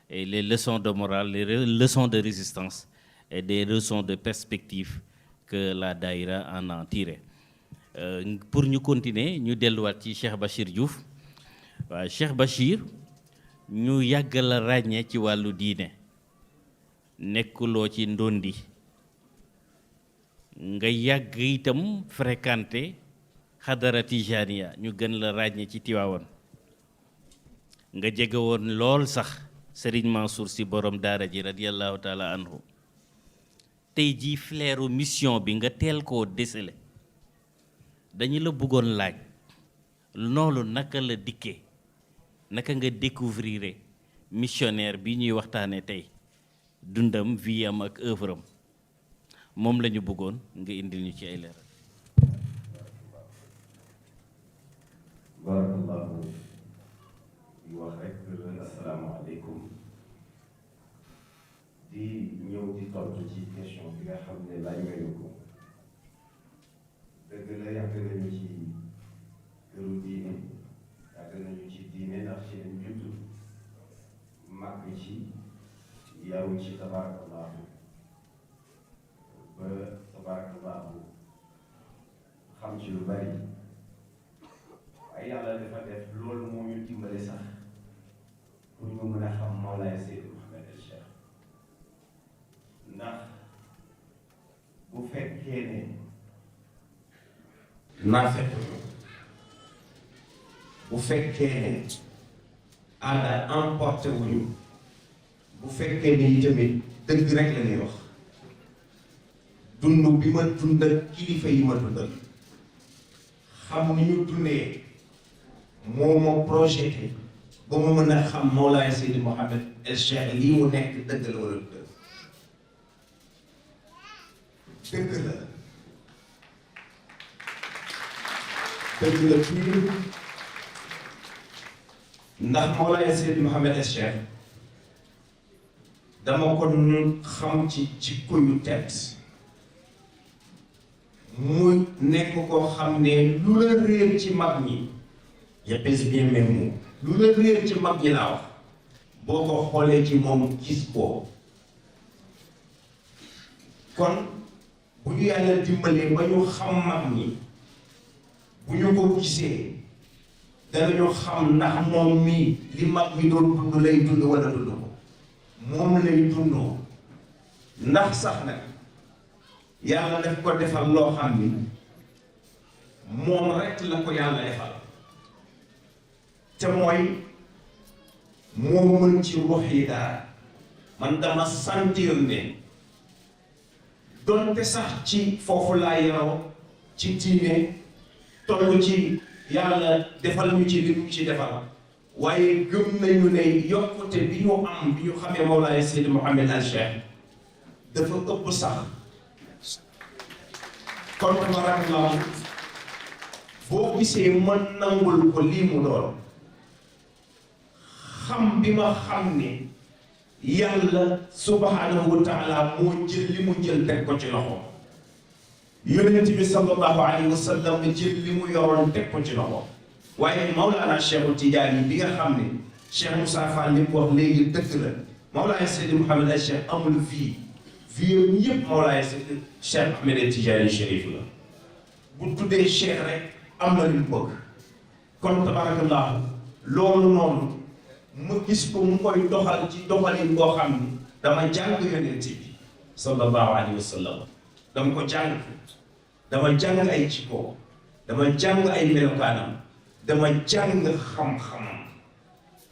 et les leçons de morale, les leçons de résistance et des leçons de perspective que la daïra en a tiré. Pour ñu continuer ñu delluwaat ci Cheikh Bachir Diouf waaw Cheikh Bachir ñu yàgg la ràññee ci wàllu diine nekkuloo ci ndondi nga yàgg itam fréquenté xadara tijaniya ñu gën la ràññee ci Tiwaawan nga jege woon lool sax Serigne Mansour Sy borom daara ji radiyallahu taala anhu tey jii flairu mission bi nga teel koo décelé dañu la bëggoon laaj loolu naka la dikkee naka nga découvrir missionnaire bi ñuy waxtaane tey dundam vie am ak œuvre am moom la ñu bëggoon nga indil ñu ci ay leeral. barakallahu di wax rek asalaamaaleykum di ñëw di tontu ci question bi nga xam ne laaj nga ñu ko dëgg la yàgg nañu ci këru diine yàgg nañu ci diine ndax ci lañ judd màgg ci yaru ci tabarakallahu ba tabarakallahu xam ci lu bari waaye yàlla dafa def loolu moo ñu dimbale sax pour ñu mën a xam Mawlaay Seydi Mohamed El Cheikh ndax bu fekkee ne naa fekk bu fekkee ne aada emporté wuñu bu fekkee ne itamit dëgg rek la ñuy wax dund bi ma dundal kilifa yi ma dundal xam ni ñu dundee moo ma projeté ba ma mën a xam Mawlaay Seydi Mohamed El Cheikh lii mu nekk dëgg la wala dëgg la dëgg la fii ndax Mawlaay Seydi Mohamed El Cheikh dama ko xam ci jikko yu tedd mu nekk koo xam ne lu la réer ci mag ñi je pèse bien mes mots lu la réer ci mag ñi laa wax boo ko xoolee ci moom gis ko kon bu ñu yàlla dimbalee ba ñu xam mag ñi bu ñu ko gisee danañu xam ndax moom mii li mag ñi doon dund lay dund wala dund ko moom lay dundoo ndax sax nag yàlla daf ko defal loo xam ni moom rekk la ko yàlla defal te mooy moo mën ci ruux yi dara man dama sentir ne donte sax ci foofu laa yaroo ci diine toll ci yàlla defal ñu ci li ñu ci defal waaye gëm nañu ne yokkute bi ñu am bi ñu xamee Mawlaay Seydi Mouhamed Al Cheikh dafa ëpp sax kon tabarakallah boo gisee mën nangul ko lii mu doon xam bi ma xam ne yàlla subhanahu wa taala moo jël li mu jël teg ko ci loxo yonent bi sallallahu alayhi wa sallam jël li mu yoroon teg ko ci loxo waaye Mawlana Cheikh Tidiane bi nga xam ne Cheikh Moussa Fall li mu wax léegi dëgg la Mawlaay Seydi Mouhamed Al Cheikh amul vie yam yëpp Mawlaay Seydi Cheikh Ahmed Tidiane Chérif la bu tuddee Cheikh rek am na lu bëgg kon tabarakallahu loolu noonu ma gis ko mu koy doxal ci doxalin boo xam ni dama jàng yonent bi sallallahu alayhi wa sallam dama ko jàng dama jàng ay jikko dama jàng ay melokaanam dama jàng xam-xamam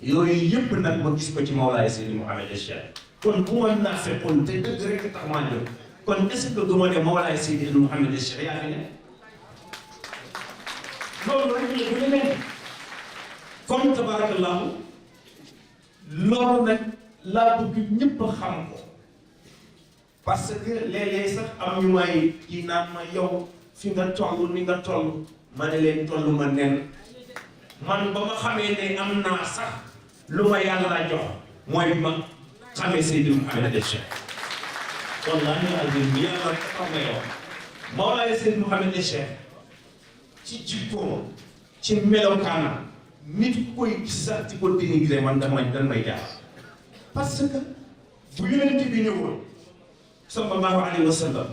yooyu yëpp nag ma gis ko ci Mawlaay Seydi Mouhamed Al Cheikh kon bu ma naafeqoon te dëgg rek tax maa jóg kon est-ce que du ma ne Mawlaay Seydi Mouhamed Al Cheikh yaa fi ne loolu rek la bu ñu nekk kon tabarakallahu loolu nag laa bëgg ñëpp xam ko parce que léeg-léeg sax am ñu may kii naan ma yow fi nga toll ni nga toll ma ne leen toll ma nen man ba ma xamee ne am naa sax lu ma yàlla jox mooy bi ma xamee Seydi Mouhamed Al Cheikh wallaahi azim yàlla rek xam nga yow Mawlaay Seydi Mouhamed Al Cheikh ci jikkoom ci melokaanam nit ku koy gis sax di ko dénigré man dan may jaar parce que bu yonent bi ñëwoon sallallahu alayhi wa sallam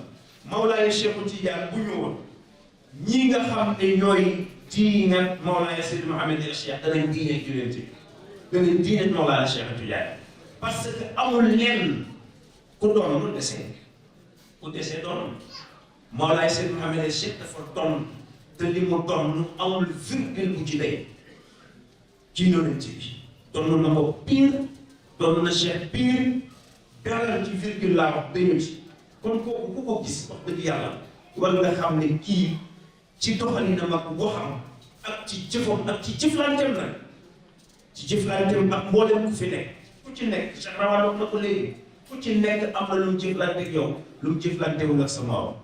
Mawlaay Cheikh Tidiane bu ñëwoon ñii nga xam ne ñooy diine Mawlaay Seydi Mouhamed Al Cheikh danañ diine yonent bi danañ diine Mawlaay Cheikh Tidiane parce que amul lenn ku doon lu desee ku desee doon Mawlaay Seydi Mouhamed Al Cheikh dafa doon te li mu doon amul virgule bu ci day ci yonent bi doon na ko pire doon na Cheikh pire dara ci virgule laa wax dañu ci kon kooku ku ko gis wax dëgg yàlla war nga xam ne kii ci doxalinam ak waxam ak ci jëfam ak ci jëflanteem nag ci jëflanteem ak mboolem ku fi nekk ku ci nekk Cheikh Rawaan wax na ko léegi ku ci nekk am na lu mu jëflante ak yow lu mu jëflantewul ak sa morom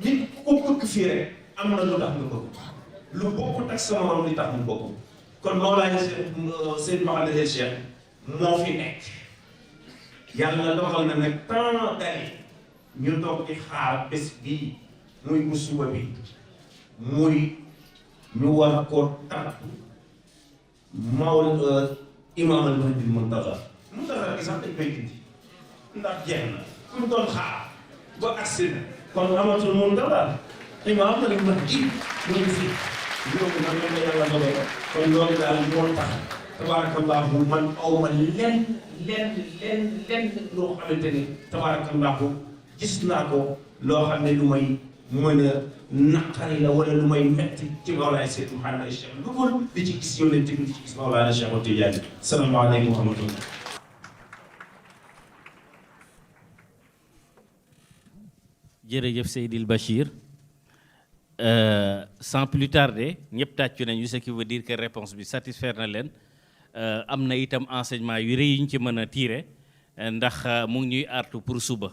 nit ku ko bëgg fii rek am na lu tax nga bëgg lu bokkut ak sa morom li tax mu bëgg kon Mawlaay Seydi Mouhamed Al Cheikh moo fi nekk yàlla doxal na nag tant d'années ñu toog di xaar bés bii muy bu suba bi muy ñu war ko tapp Imaam al Mahdi Muntaza gi sax dañ koy dindi ndax jeex na ku ñu doon xaar ba agsi na kon amatul Muntaza Imaam al Mahdi mu ngi fi loolu nag la yàlla dogal kon loolu daal moo tax tabarakallahu man awma lenn loo xamante ni tabarakallahu gis naa ko loo xam ne lu may mën a naqari la wala lu may metti ci Mawlaay Seydi Mouhamed Al Cheikh lu ko di ci gis yonent bi di ci gis Mawlaana Cheikh Tidiane salaamaaleykum wa rahmatullah. jërëjëf Seydil Bachir sans plus tarder ñëpp tàccu nañu ce qui veut dire que réponse bi satisfaire na leen am na itam enseignement yu rëy yu ñu ci mën a tirer ndax mu ngi ñuy artu pour suba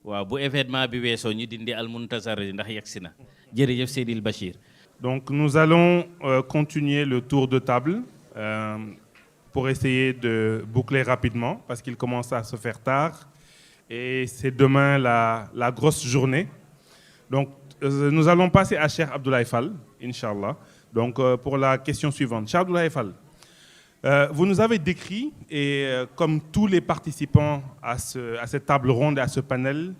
waaw bu événement bi weesoo ñu dindi al muntazar ndax yegsi na jërëjëf Seydil Bachir. Donc nous allons continuer le tour de table pour essayer de boucler rapidement parce qu'il commence à se faire tard et c'est demain la grosse journée. Donc, nous allons passer à Cheikh Abdoulaye Fall, Inch'Allah. Donc, pour la question suivante. Cheikh Abdoulaye Fall, vous nous avez décrit, et comme tous les participants à cette table ronde et à ce panel,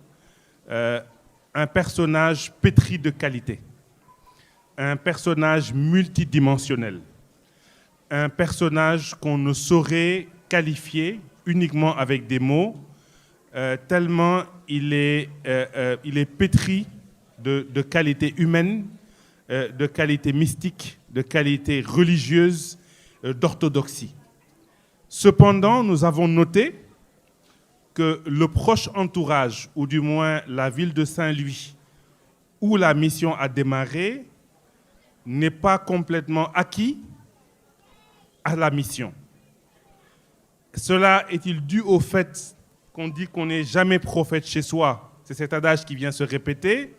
un personnage pétri de qualité, un personnage multidimensionnel, un personnage qu'on ne saurait qualifier uniquement avec des mots, tellement il est pétri de qualité humaine, de qualité mystique, de qualité religieuse, d'orthodoxie. Cependant, nous avons noté que le proche entourage, ou du moins la ville de Saint-Louis, où la mission a démarré, n'est pas complètement acquis à la mission. Cela est-il dû au fait qu'on dit qu'on n'est jamais prophète chez soi? C'est cet adage qui vient se répéter,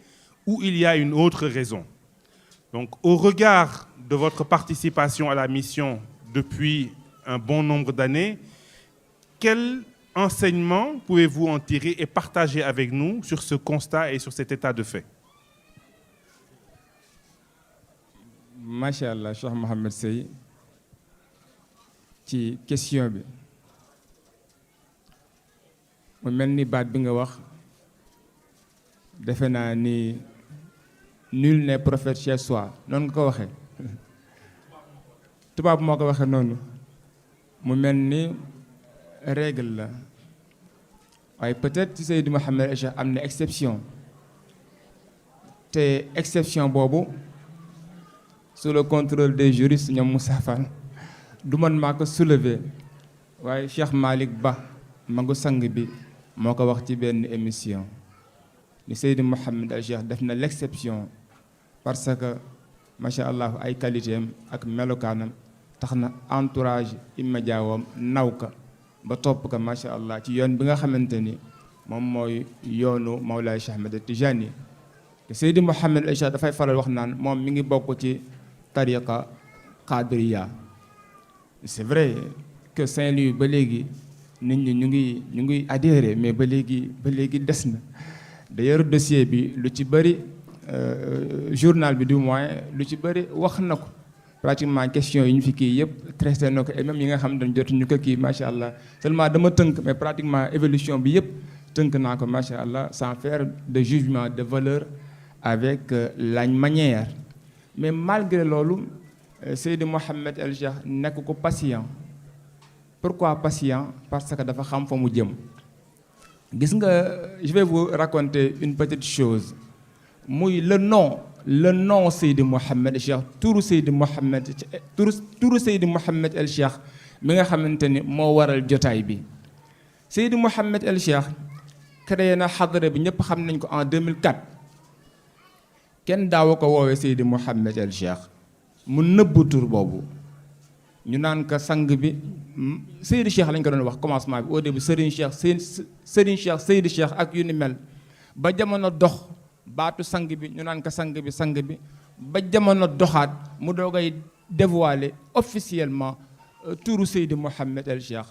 ou il y a une autre raison? Donc, au regard de votre participation à la mission depuis un bon nombre d'années, quel enseignement pouvez-vous en tirer et partager avec nous sur ce constat et sur cet état de fait? Masha'Allah, Cheikh Mohamed Sey, ci question bi mu mel ni baat bi nga wax defe naa ni nul n'est prophète chez soi noonu nga ko waxee tubaab moo ko waxee noonu mu mel ni règle la waaye peut-être ci Seydi Mouhamed El Cheikh am na exception te exception boobu sous le contrôle des juristes ñoom Moussa Fall du man maa ko soulever waaye Cheikh Malick Ba magu sang bi moo ko wax ci benn émission ni Seydi Mouhamed El Cheikh def na l'exception parce que macha allah ay qualité am ak melokaanam tax na entourage immédiat wam naw ka ba topp ko macha allah ci yoon bi nga xamante ni moom mooy yoonu Mawlaay Cheikh Ahmed Tijani te Seydi Mouhamed El Cheikh dafay faral wax naan moom mi ngi bokk ci tariqa qadiriya. C'est vrai que Saint-Louis ba léegi nit ñi ñu ngi adhéré mais ba léegi des na d'ailleurs dossier bi lu ci bëri journal bi du moins lu ci bëri wax na ko pratiquement question yi ñu fi kii yëpp traité na ko et même yi nga xam ne jotuñu ko kii macha allah seulement dama tënk mais pratiquement évolution bi yëpp tënk naa ko macha allah sans faire de jugement de valeur avec la manière mais malgré loolu Seydi Mouhamed El Cheikh nekk ko patient. Pourquoi patient? Parce que dafa xam fa mu jëm. Gis nga, je vais vous raconter une petite chose. Muy le nom Seydi Mouhamed El Cheikh, turu Seydi Mouhamed El Cheikh mi nga xamante ni moo waral jotaay bi. Seydi Mouhamed El Cheikh créé na xadara bi ñëpp xam nañ ko en 2004. Kenn daaw ko woowee Seydi Mouhamed El Cheikh. Mu nëbb tur boobu ñu naan ko sang bi Seydi Cheikh lañ ko doon wax commencement bi au début Serigne Cheikh Seydi Cheikh ak yu ni mel ba jamono dox baatu sang bi ñu naan ko sang bi ba jamono doxaat mu doogay dévoiler officiellement turu Seydi Mouhamed El Cheikh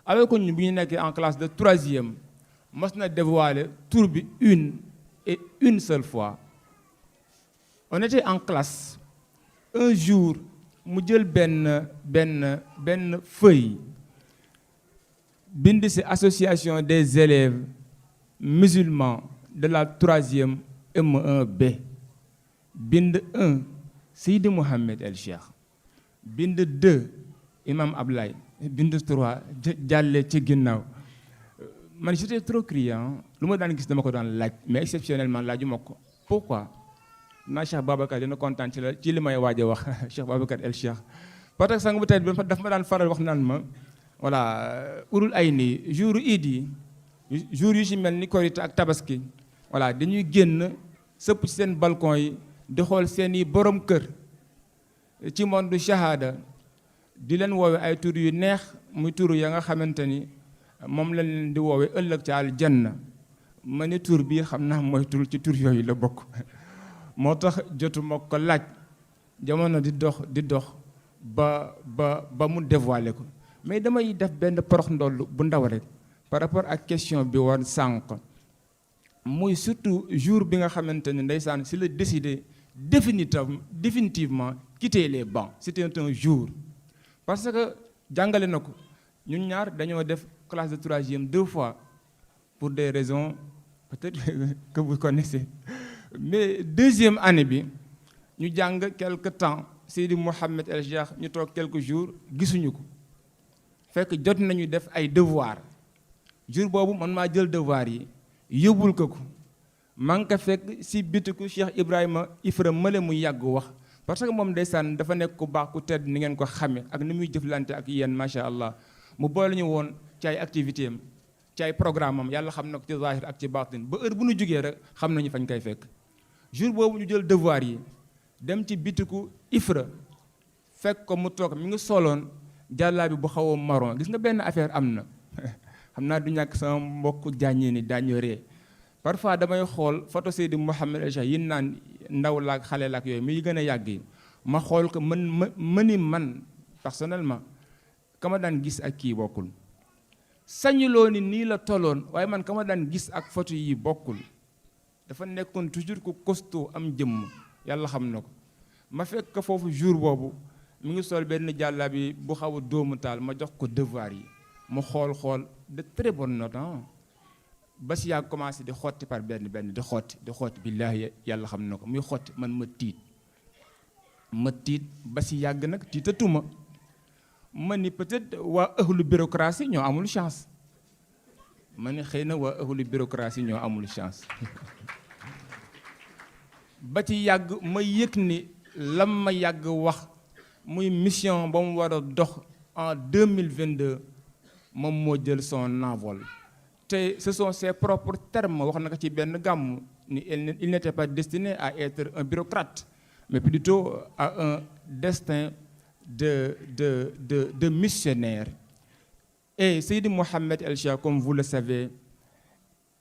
alors que ñu bu ñu nekkee en classe de 3e mos na dévoiler tur bi une seule fois. On était en classe. Un jour mu jël benn feuille bind ci association des élèves musulmans de la 3e M1B bind 1 Seydi Mouhamed El Cheikh bind 2 Imam Ablaye bind 3 jàlle ci ginnaaw man j'étais trop criant lu ma daan gis dama ko daan laaj mais exceptionnellement laajuma ko pourquoi. naa Cheikh Babacar dina kontaan ci li may waaj a wax Cheikh Babacar El Cheikh parce que sang bu tey bi daf ma daan faral wax naan ma voilà urul ay nii jour iid yi jour yu ci mel ni korite ak tabaski voilà dañuy génn sëpp ci seen balcon yi di xool seeni borom kër ci monde shahada di leen woowe ay tur yu neex muy tur ya nga xamante ni moom lañ leen di woowe ëllëg ca aljanna ma ne tur bii xam naa mooy tur ci tur yooyu la bokk moo tax jotuma ko laaj jamono di dox ba mu dévoiler ko mais damay def benn porox ndoll bu ndaw rek par rapport ak question bi woon sànq muy surtout jour bi nga xamante ne ndeysaan si la décidé définitivement quitter les bancs. C'était un jour parce que jàngale na ko ñun ñaar dañoo def classe de 3e 2 fois pour des raisons peut-être que vous connaissez, mais 2e année bi ñu jàng quelque temps Seydi Mouhamed El Cheikh ñu toog quelques jours gisuñu ko fekk jot nañu def ay devoir jour boobu man maa jël devoir yi yóbbul ko maa ngi ko fekk si bitiku Cheikh Ibrahima Ifra male mu yàgg wax parce que moom ndeysaan dafa nekk ku baax ku tedd ni ngeen ko xame ak ni muy jëflante ak yéen macha allah mu boole ñu woon ci ay activité am ci ay programme am yàlla xam na ko ci zahir ak ci baatin ba heure bu ñu jugee rek xam nañu fañ koy fekk jour boobu ñu jël devoir yi dem ci bitiku Ifra fekk ko mu toog mi ngi soloon jàllaabi bu xaw a marron gis nga benn affaire am na xam naa du ñàkk sama mbokk jàññee ni daañu ree parfois damay xool photo Seydi Mouhamed El Cheikh yi naan ndaw laak xale laak yooyu muy gën a yàgg yi ma xool ko man personnellement kama daan gis ak kii bokkul sañuloo ni nii la tolloon waaye man kama daan gis ak photo yi bokkul dafa nekkoon toujours ku costaud am jëmm yàlla xam na ko ma fekk ko foofu jour boobu mu ngi sol benn jàllaabi bu xaw a dóomu taal ma jox ko devoir yi mu xool de très bonne note ba si yaa commencé di xotti par benn di xotti billaahi yàlla xam na ko muy xotti man ma tiit ba si yàgg nag tiitatuma ma ni peut-être waa ëhlu bureaucratie ñoo amul chance ma ni xëy na waa ëhlu bureaucratie ñoo amul chance ba ci yàgg ma yëg ni lam ma yàgg wax muy mission ba mu war a dox en 2022 moom moo jël son envol te ce sont ses propres termes wax na ko ci benn gàmm ni il n'était pas destiné à être un bureaucrate mais plutôt à un destin de missionnaire. Et Seydi Mouhamed El Cheikh, comme vous le savez,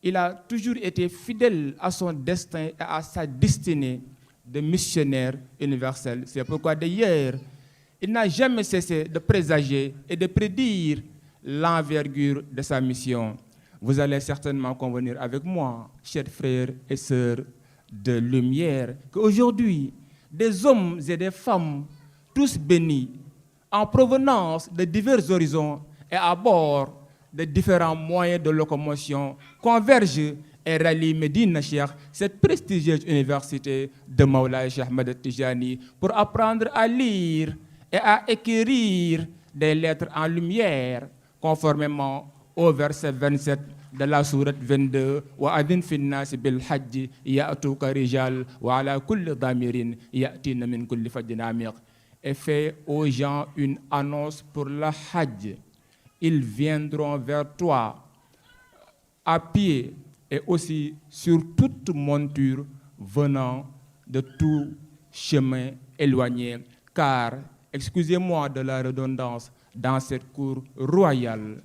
il a toujours été fidèle à son destin et à sa destinée de missionnaire universel. C'est pourquoi d'ailleurs, il n'a jamais cessé de présager et de prédire l'envergure de sa mission. Vous allez certainement convenir avec moi, chers frères et sœurs de lumière, qu'aujourd'hui, des hommes et des femmes, tous bénis, en provenance de divers horizons et à bord de différents moyens de locomotion, convergent et rallient Médina Cheikh, cette prestigieuse université de Mawlaay Cheikh Ahmed Tijani, pour apprendre à lire et à écrire des lettres en lumière, conformément au verset 27 de la sourate 22 wa adhin fi nnaasi bil hajji ya'tuuka rijal wa ala kulli damirin ya'tina min kulli fajjin amiq, et fait aux gens une annonce pour le hajj. Ils viendront vers toi à pied et aussi sur toute monture venant de tout chemin éloigné, car, excusez-moi de la redondance, dans cette cour royale,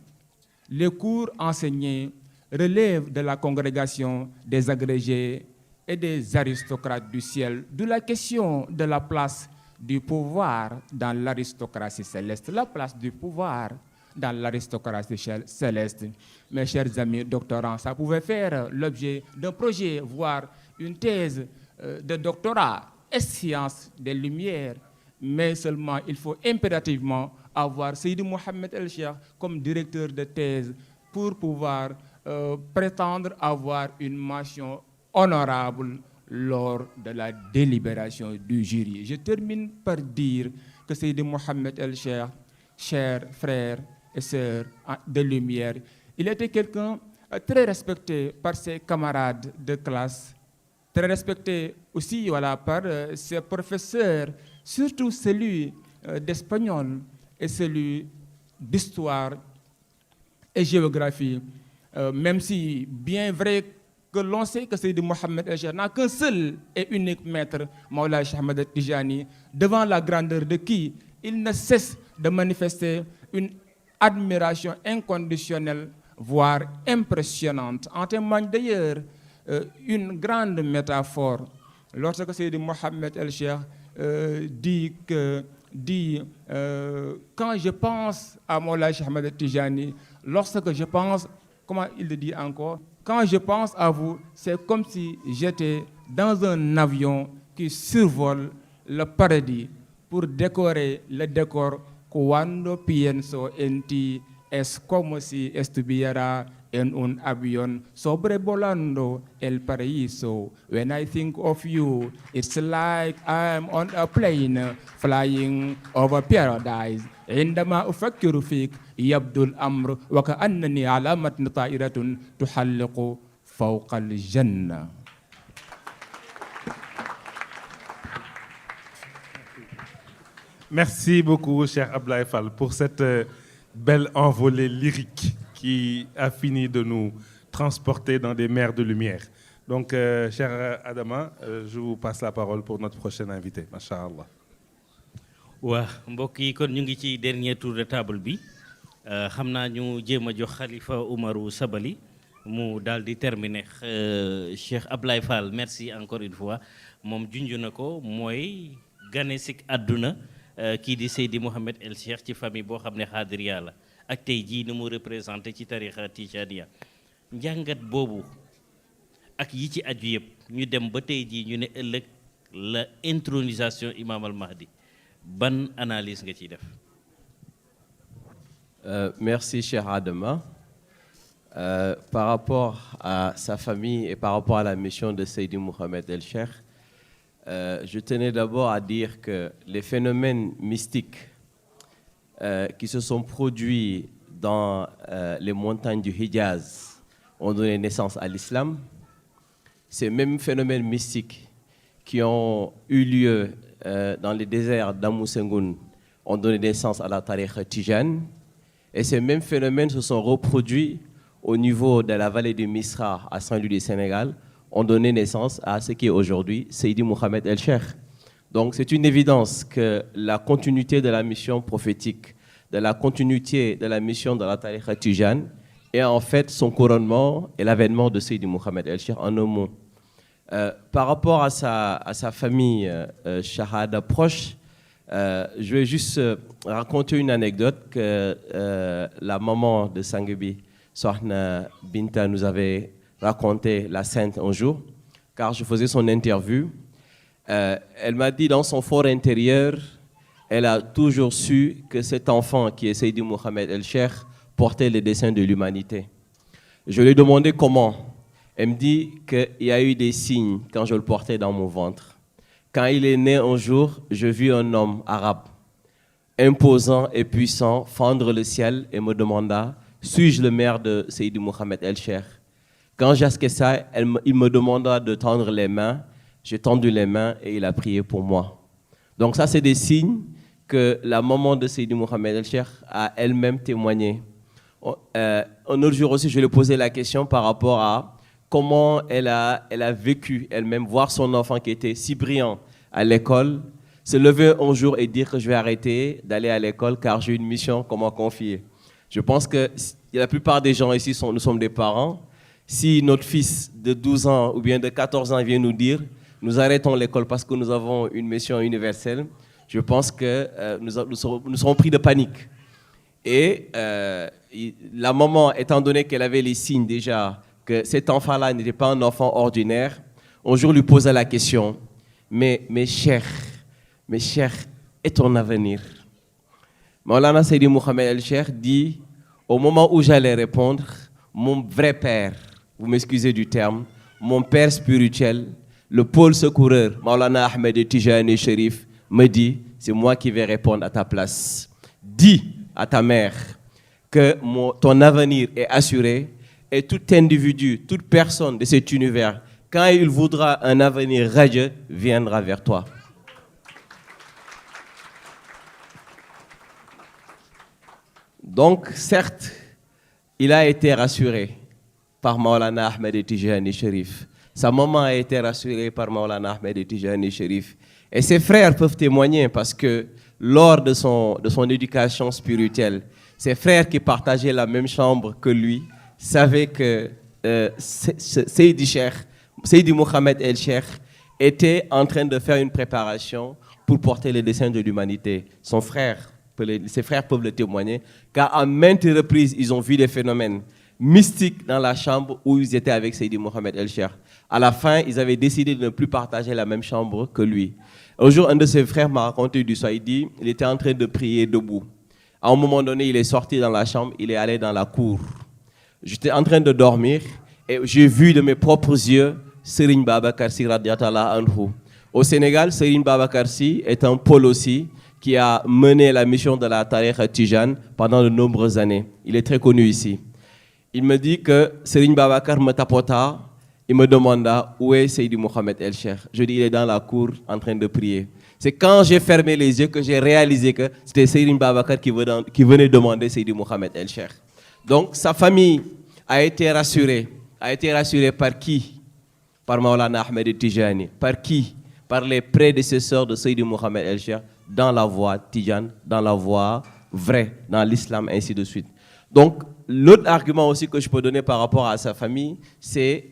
les cours enseignés relèvent de la congrégation des agrégés et des aristocrates du ciel, d'où la question de la place du pouvoir dans l'aristocratie céleste, la place du pouvoir dans l'aristocratie céleste. Mes chers amis doctorants, ça pouvait faire l'objet d'un projet, voire une thèse de doctorat et sciences des Lumières, mais seulement il faut impérativement avoir Seydi Mouhamed El Cheikh comme directeur de thèse pour pouvoir prétendre avoir une mention honorable lors de la délibération du jury. Je termine par dire que Seydi Mouhamed El Cheikh, chers frères et sœurs de lumière, il était quelqu'un très respecté par ses camarades de classe, très respecté aussi par ses professeurs, surtout celui d'espagnol et celui d'histoire et géographie, même si bien vrai que l'on sait que Seydi Mouhamed El Cheikh n'a qu'un seul et unique maître, Mawlaay Cheikh Ahmed Tijani, devant la grandeur de qui il ne cesse de manifester une admiration inconditionnelle, voire impressionnante. En témoigne d'ailleurs une grande métaphore. Lorsque Seydi Mouhamed El Cheikh dit quand je pense à Mawlaay Cheikh Ahmed Tijani, lorsque je pense, comment il le dit encore, quand je pense à vous, c'est comme si j'étais dans un avion qui survole le paradis pour décorer le décor. Cuando pienso en ti, es como si estuviera en un avión sobrevolando el paraíso. When I think of you, it's like I'm on a plane flying over paradise. عندما أفكر فيك يبدو الأمر وكأنني على متن طائرة تحلق فوق الجنة. Merci beaucoup, cher Ablaye Fall, pour cette belle envolée lyrique qui a fini de nous transporter dans des mers de lumière. Donc, cher Adama, je vous passe la parole pour notre prochain invité. Masha'Allah. waa mbokk yi kon ñu ngi ci dernier tour de table bi xam naa ñu jéem a jox Khalifa Oumarou Sabali mu daal di terminer Cheikh Ablaye Fall merci encore une fois moom junj na ko mooy gane sik àdduna kii di Seydi Mouhamed El Cheikh ci famille boo xam ne xaadiriya la ak tey jii ni mu représenté ci tarixa Tijaniya njàngat boobu ak yi ci aju yëpp ñu dem ba tey jii ñu ne ëllëg la intronisation Imam Al Mahdi ban analyse nga ciy def. Merci, cher Adama. Par rapport à sa famille et par rapport à la mission de Seydi Mouhamed El Cheikh, je tenais d'abord à dire que les phénomènes mystiques qui se sont produits dans les montagnes du Hijaz ont donné naissance à l'islam. Ces mêmes phénomènes mystiques qui ont eu lieu dans les déserts d'Amousengoun ont donné naissance à la tariqa Tijane. Et ces mêmes phénomènes se sont reproduits au niveau de la vallée du Misra à Saint-Louis du Sénégal, ont donné naissance à ce qui est aujourd'hui Seydi Mouhamed El Cheikh. Donc c'est une évidence que la continuité de la mission prophétique, de la continuité de la mission de la tariqa Tijane est en fait son couronnement et l'avènement de Seydi Mouhamed El Cheikh en un mot. Par rapport à sa famille Shahada proche, je vais juste raconter une anecdote que la maman de Sangebi, Sohna Binta, nous avait raconté la Sainte un jour, car je faisais son interview. Elle m'a dit dans son fort intérieur, elle a toujours su que cet enfant qui est Seydi Mouhamed El Cheikh portait les desseins de l'humanité. Je lui ai demandé comment. Elle me dit qu'il y a eu des signes quand je le portais dans mon ventre. Quand il est né un jour, je vis un homme arabe, imposant et puissant, fendre le ciel et me demanda, suis-je le maire de Seydi Mouhamed El Cheikh? Quand j'asquais ça, il me demanda de tendre les mains. J'ai tendu les mains et il a prié pour moi. Donc ça, c'est des signes que la maman de Seydi Mouhamed El Cheikh a elle-même témoigné. Un autre jour aussi, je lui ai posé la question par rapport à comment elle a vécu elle-même, voir son enfant qui était si brillant à l'école, se lever un jour et dire que je vais arrêter d'aller à l'école car j'ai une mission qu'on m'a confiée. Je pense que la plupart des gens ici, nous sommes des parents. Si notre fils de 12 ans ou bien de 14 ans vient nous dire « nous arrêtons l'école parce que nous avons une mission universelle », je pense que nous serons pris de panique. Et la maman, étant donné qu'elle avait les signes déjà que cet enfant-là n'était pas un enfant ordinaire, un jour lui posa la question, mais mes chers, et ton avenir? Maulana Seydi Mouhamed El Cheikh dit, au moment où j'allais répondre, mon vrai père, vous m'excusez du terme, mon père spirituel, le pôle secoureur, Maulana Ahmed Tijani Sherif, me dit, c'est moi qui vais répondre à ta place. Dis à ta mère que ton avenir est assuré. Et tout individu, toute personne de cet univers, quand il voudra un avenir radieux, viendra vers toi. Donc, certes, il a été rassuré par Maulana Ahmed Tijani Sherif. Sa maman a été rassurée par Maulana Ahmed Tijani Sherif. Et ses frères peuvent témoigner parce que lors de son éducation spirituelle, ses frères qui partageaient la même chambre que lui, savait que Seydi Mouhamed El Cheikh était en train de faire une préparation pour porter les desseins de l'humanité. Ses frères peuvent le témoigner, car à maintes reprises, ils ont vu des phénomènes. mystique dans la chambre où ils étaient avec Seydi Mohamed El Cheikh. À la fin, ils avaient décidé de ne plus partager la même chambre que lui. Un jour, un de ses frères m'a raconté du soir, il dit, il était en train de prier debout. À un moment donné, il est sorti dans la chambre, il est allé dans la cour. J'étais en train de dormir et j'ai vu de mes propres yeux Serigne Babacar Sy radiyallahu anhu. Au Sénégal, Serigne Babacar Sy est un pôle aussi qui a mené la mission de la Tariqa Tijane pendant de nombreuses années. Il est très connu ici. Il me dit que Serigne Babacar me tapota, il me demanda où est Seydi Mohamed El Cheikh. Je dis il est dans la cour en train de prier. C'est quand j'ai fermé les yeux que j'ai réalisé que c'était Serigne Babacar qui venait demander Seydi Mohamed El Cheikh. Donc sa famille a été rassurée. A été rassurée par qui? Par Maulana Ahmed Tijani. Par qui? Par les prédécesseurs de Seydi Mohamed El Cheikh dans la voie Tijane, dans la voie vraie, dans l'islam, ainsi de suite. Donc, l'autre argument aussi que je peux donner par rapport à sa famille, c'est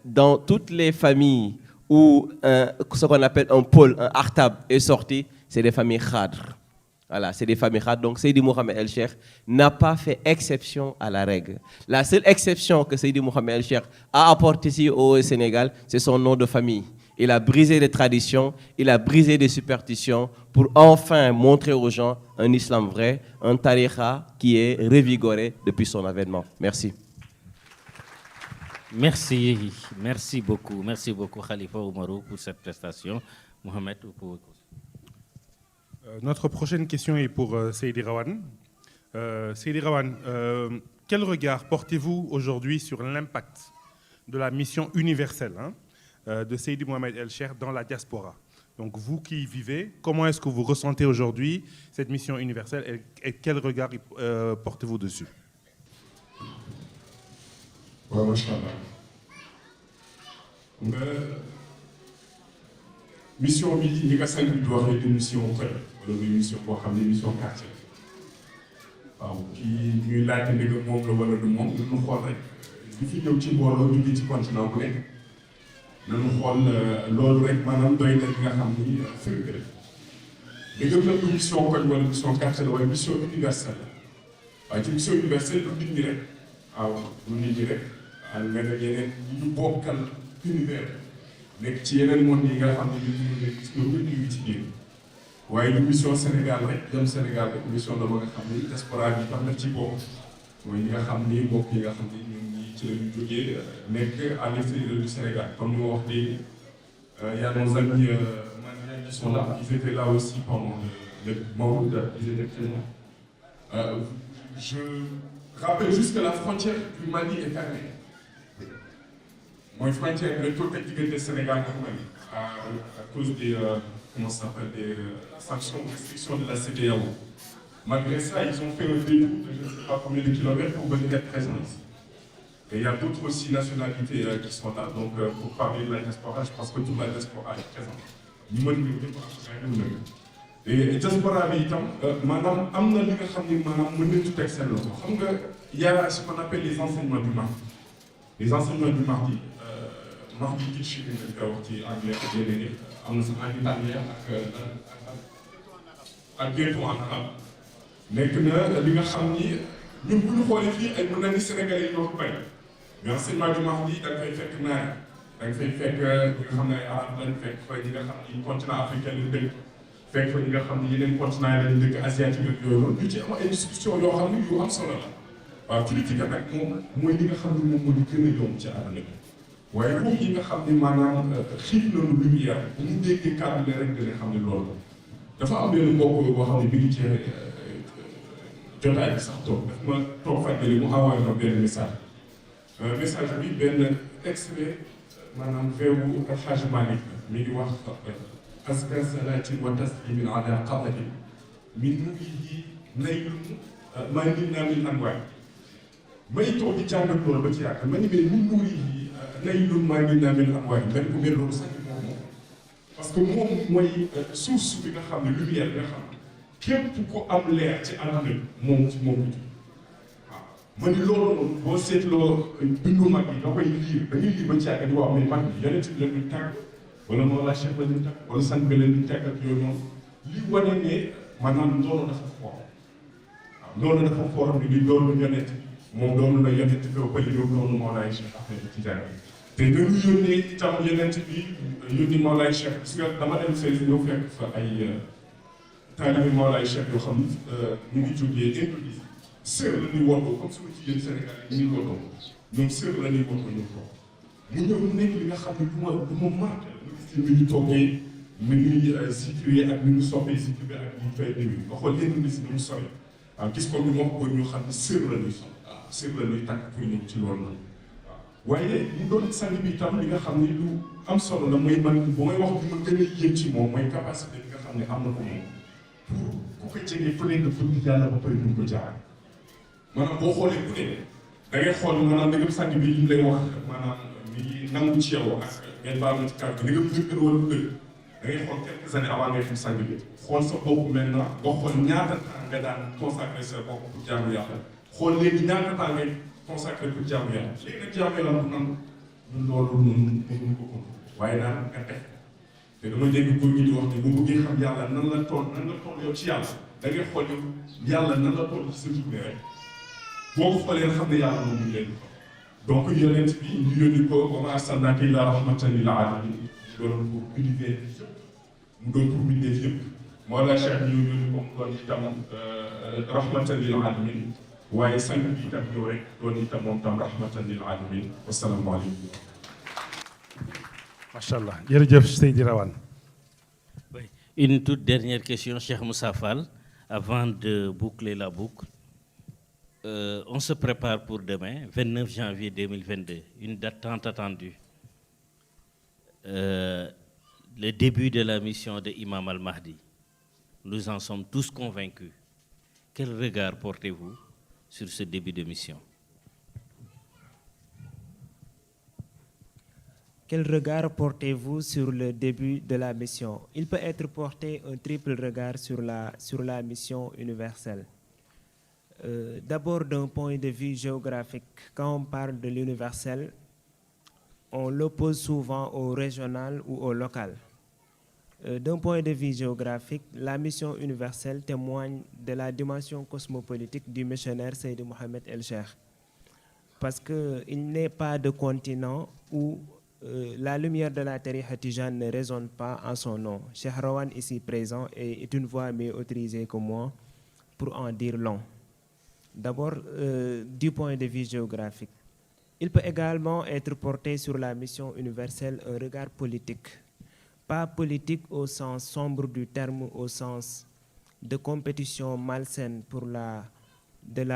dans toutes les familles où ce qu'on appelle un pôle, un artab est sorti, c'est des familles khadr. Voilà, c'est des familles khadr. Donc, Seydi Mohamed El Cheikh n'a pas fait exception à la règle. La seule exception que Seydi Mohamed El Cheikh a apportée ici au Sénégal, c'est son nom de famille. Il a brisé les traditions, il a brisé des superstitions pour enfin montrer aux gens un islam vrai, un tariqa qui est revigoré depuis son avènement. Merci. Merci beaucoup Khalifa Oumarou pour cette prestation. Mohamed, pour... Notre prochaine question est pour Seydi Rawane. Seydi Rawane, quel regard portez-vous aujourd'hui sur l'impact de la mission universelle de Seydi Mohamed El Cheikh dans la diaspora? Donc vous qui y vivez, comment est-ce que vous ressentez aujourd'hui cette mission universelle et quel regard portez-vous dessus? waaw macha allah nga mission bi li nga sant bi di waxee du mission koy wala muy mission boo xam ne mission quartier waaw kii ñuy laajte ne moom la wala du moom lu ñu xool rek li fi ñëw ci mbooloo jóge ci continent bu nekk nañu xool loolu rek maanaam doy na li nga xam ni fekk rek dëgg la du mission koñ wala mission quartier la waaye mission universelle la waaye ci mission universelle du nit ñi rek waaw du nit ñi rek waaye mel na yeneen ñu bokkal univers nekk ci yeneen monde yi nga xam ne ñu ngi nekk ñoom ñëpp ñu ngi ci biir waaye du mission Sénégal rek dem Sénégal rek mission la ba nga xam ni diaspora bi tam na ci bopp mooy ñi nga xam ni mbokk yi nga xam ni ñun ñi ci la ñu jógee nekk à l'extérieur du Sénégal comme ni ma wax léegi y a nos amis qui sont là, ils étaient là aussi pendant le Mawlid, ils étaient présents. Je rappelle juste que la frontière du Mali est fermée. Moi, frontière de tout le Sénégal et Mali, à cause des comment ça s'appelle, des sanctions, restrictions de la CEDEAO. Malgré ça, ils ont fait un détour de je ne sais pas combien de kilomètres pour venir être présents ici. Et il y a d'autres aussi nationalités qui sont là. Donc, pour parler de la diaspora, je pense que toute la diaspora est présente. Et diaspora bi itam maanaam am na li nga xam ni maanaam mën nañu teg seen loxo xam nga y a ce qu'on appelle les enseignements du Mahdi. Les enseignements du Mahdi Mahdi teaching lañ koy wax ci anglais ak yeneen yi am na sax en italien ak ghetto en arabe nekk na li nga xam ni ñun bu ñu xoolee fii ay mën na ni Sénégalais yi ñoo ko bay mais enseignement du Mahdi da nga fay fekk naar da nga fay fekk ñi nga xam ne ay arabe lañ fekk fa ñi nga xam ni continent africain lañ dëkk fekk fa ñi nga xam ne yeneen continent yi lañ dëkk asiatique ak yooyu noonu ñu ci am ay discussion yoo xam ne yu am solo la waaw critique nag moom mooy li nga xam ne moom moo di gën a yomb ci àdduna bi waaye ruux yi nga xam ne maanaam xiif nañu lumière bu ñu déggee kàddu rek dina xam ne loolu dafa am benn mbokk boo xam ne bi ngi ci jotaay bi sax toog daf ma toog fàttali mu envoyé ma benn message bi benn extrait maanaam feewu El Hadj Malick mi ngi wax azka salaatin wa taslimin ala qadri min nuurihi naylun maa ngi naa min anwaar may toog di jàngat loolu ba ci yaakaar ma ni mais min nuurihi naylun maa ngi naa min anwaar mel ko mel loolu sax moom parce que moom mooy source bi nga xam ne lumière bi nga xam ne képp ku am leer ci àdduna bi moom ci moom la waaw ma ni loolu noonu boo seetloo bindu mag yi da koy liir da ngay liir ba ci yaakaar di wax mais mag bi yeneen ci la ñuy tàgg wala moo la chef la ñuy tàgg wala sant bi la ñuy tàgg ak yooyu noonu li wane ne maanaam loolu dafa fort waaw loolu dafa fort am ne li loolu yonent moom doon na yonent bi ba pare ñëw doon Mawlaay Cheikh Ahmed Tidiane te nañu yónnee itam yonent bi yónni Mawlaay Cheikh parce que dama dem fee ñëw fekk fa ay taalibe Mawlaay Cheikh yoo xam ñu ngi jógee Indonésie sër la ñuy woddoo comme suñu jigéen Sénégal yi ñu ngi woddoo ñoom sër la ñuy woddoo ñu ko mu ñëw nekk li nga xam ne du ma marqué lu gis ni ñu toogee ni ñuy situé ak ni ñu soppee situé ak ni ñu fay déglu nga xool Indonésie ni mu sori waaw gis ko ñu wax ko ñu xam ne sër la ñuy sol waaw sër la ñuy tàkk pour ñëw ci loolu la waaye mu doon sànni bi itam li nga xam ne lu am solo la mooy man bu may wax bi ma gën a yéem ci moom mooy capacité bi nga xam ne am na ko moom pour ku ko jegee fële nga bëgg yàlla ba pare duñ ko jaar maanaam boo xoolee ku ne da ngay xool maanaam da nga sànni bi li lay wax maanaam mi ngi nangu ci yow ak ngeen baal ma ci kàddu gi da nga dëgg wala dëgg da ngay xool quelques années avant ngay xam sànni bi xool sa bopp maintenant nga xool ñaata temps nga daan consacré sa bopp pour jaamu yàlla xool léegi ñaata temps ngay consacré pour jaamu yàlla léegi nag jaamu yàlla bu nangu ñun loolu mënuñu ko waaye daal nga def te dama dégg góor ñi di wax ne bu bëggee xam yàlla nan la toll yow ci yàlla da ngay xool yow yàlla nan la toll ci sa journée rek boo ko xoolee xam ne yàlla moom ñu leen ko donc yonent bi ñu yónni ko wa maa arsalnaaka illaa rahmatan lil aalamiin doon pour univers yëpp mu doon pour mbindeef yëpp moo la Cheikh ñu yónni ko mu doon itam rahmatan lil aalamiin waaye sang bi itam ñëw rek doon itam moom tam rahmatan lil aalamiin wassalaamu aleykum. macha allah jërëjëf Seydi Rawane. Oui. Une toute dernière question, Cheikh Moussa Fall, avant de boucler la boucle. On se prépare pour demain, 29 janvier 2022, une date tant attendue. Le début de la mission de Imam Al-Mahdi. Nous en sommes tous convaincus. Quel regard portez-vous sur ce début de mission? Quel regard portez-vous sur le début de la mission? Il peut être porté un triple regard sur la mission universelle. D'abord, d'un point de vue géographique, quand on parle de l'universel, on l'oppose souvent au régional ou au local. D'un point de vue géographique, la mission universelle témoigne de la dimension cosmopolitique du missionnaire Seydi Mohamed El Cheikh. Parce qu'il n'est pas de continent où la lumière de la tariqa Tijane ne résonne pas en son nom. Cheikh Rawane, ici présent, est une voix mieux autorisée que moi pour en dire long. D'abord, du point de vue géographique. Il peut également être porté sur la mission universelle un regard politique. Pas politique au sens sombre du terme, au sens de compétition malsaine pour la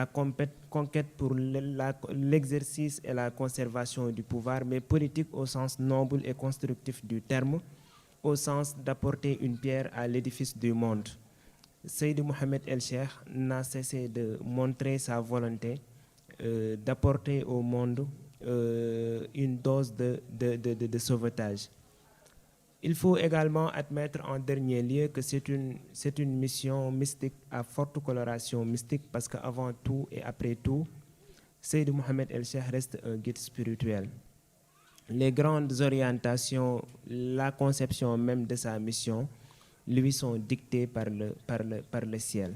conquête pour l'exercice et la conservation du pouvoir, mais politique au sens noble et constructif du terme, au sens d'apporter une pierre à l'édifice du monde. Seydi Mohamed El Cheikh n'a cessé de montrer sa volonté d'apporter au monde une dose de sauvetage. Il faut également admettre en dernier lieu que c'est une mission mystique à forte coloration mystique parce qu'avant tout et après tout, Seydi Mohamed El Cheikh reste un guide spirituel. Les grandes orientations, la conception même de sa mission, lui sont dictées par le ciel.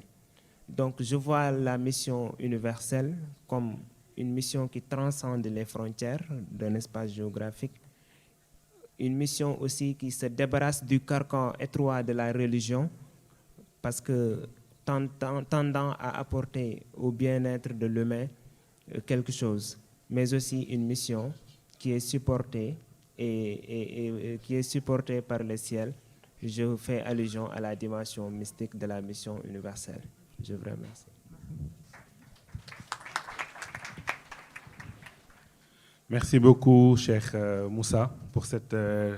Donc je vois la mission universelle comme une mission qui transcende les frontières d'un espace géographique, une mission aussi qui se débarrasse du carcan étroit de la religion parce que tendant à apporter au bien-être de l'humain quelque chose, mais aussi une mission qui est supportée et qui est supportée par le ciel. Je fais allusion à la dimension mystique de la mission universelle. Je vous remercie. Merci beaucoup, Cheikh Moussa, pour cette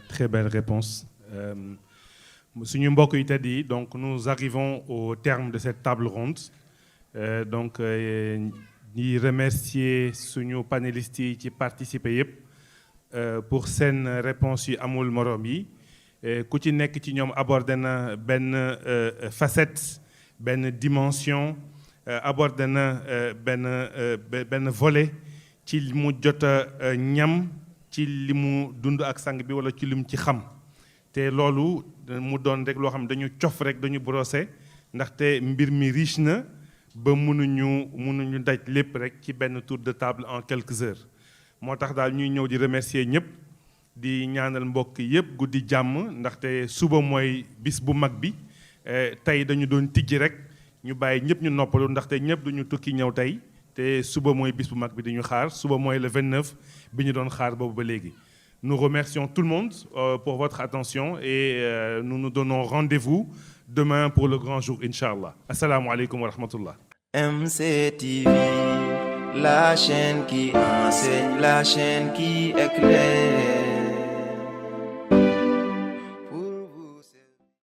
très belle réponse. Suñu mbokk yi tedd yi, donc nous arrivons au terme de cette table ronde. Donc ñi remercier suñu panélistes yi ci participer yépp pour seen réponse yu amul morom yi. Ku ci nekk ci ñoom abordé na benn facette, benn dimension, abordé na benn volet ci li mu jot a ñam ci li mu dund ak sang bi wala ci li mu ci xam te loolu mu doon rek loo xam dañu cof rek dañu brosser ndaxte mbir mi riche na ba mënuñu daj lépp rek ci benn tour de table en quelques heures moo tax daal ñuy ñëw di remercier ñëpp di ñaanal mbokk yëpp guddi jàmm ndaxte suba mooy bis bu mag bi tey dañu doon tijji rek ñu bàyyi ñëpp ñu noppalu ndaxte ñëpp duñu tukki ñëw tey te suba mooy bis bu mag bi dañu xaar suba mooy le 29 bi ñu doon xaar boobu ba léegi. Nous remercions tout le monde pour votre attention et nous nous donnons rendez-vous demain pour le grand jour, Inch'Allah. Assalamu alaikum wa rahmatullah. MCTV, la chaîne qui enseigne, la chaîne qui éclaire.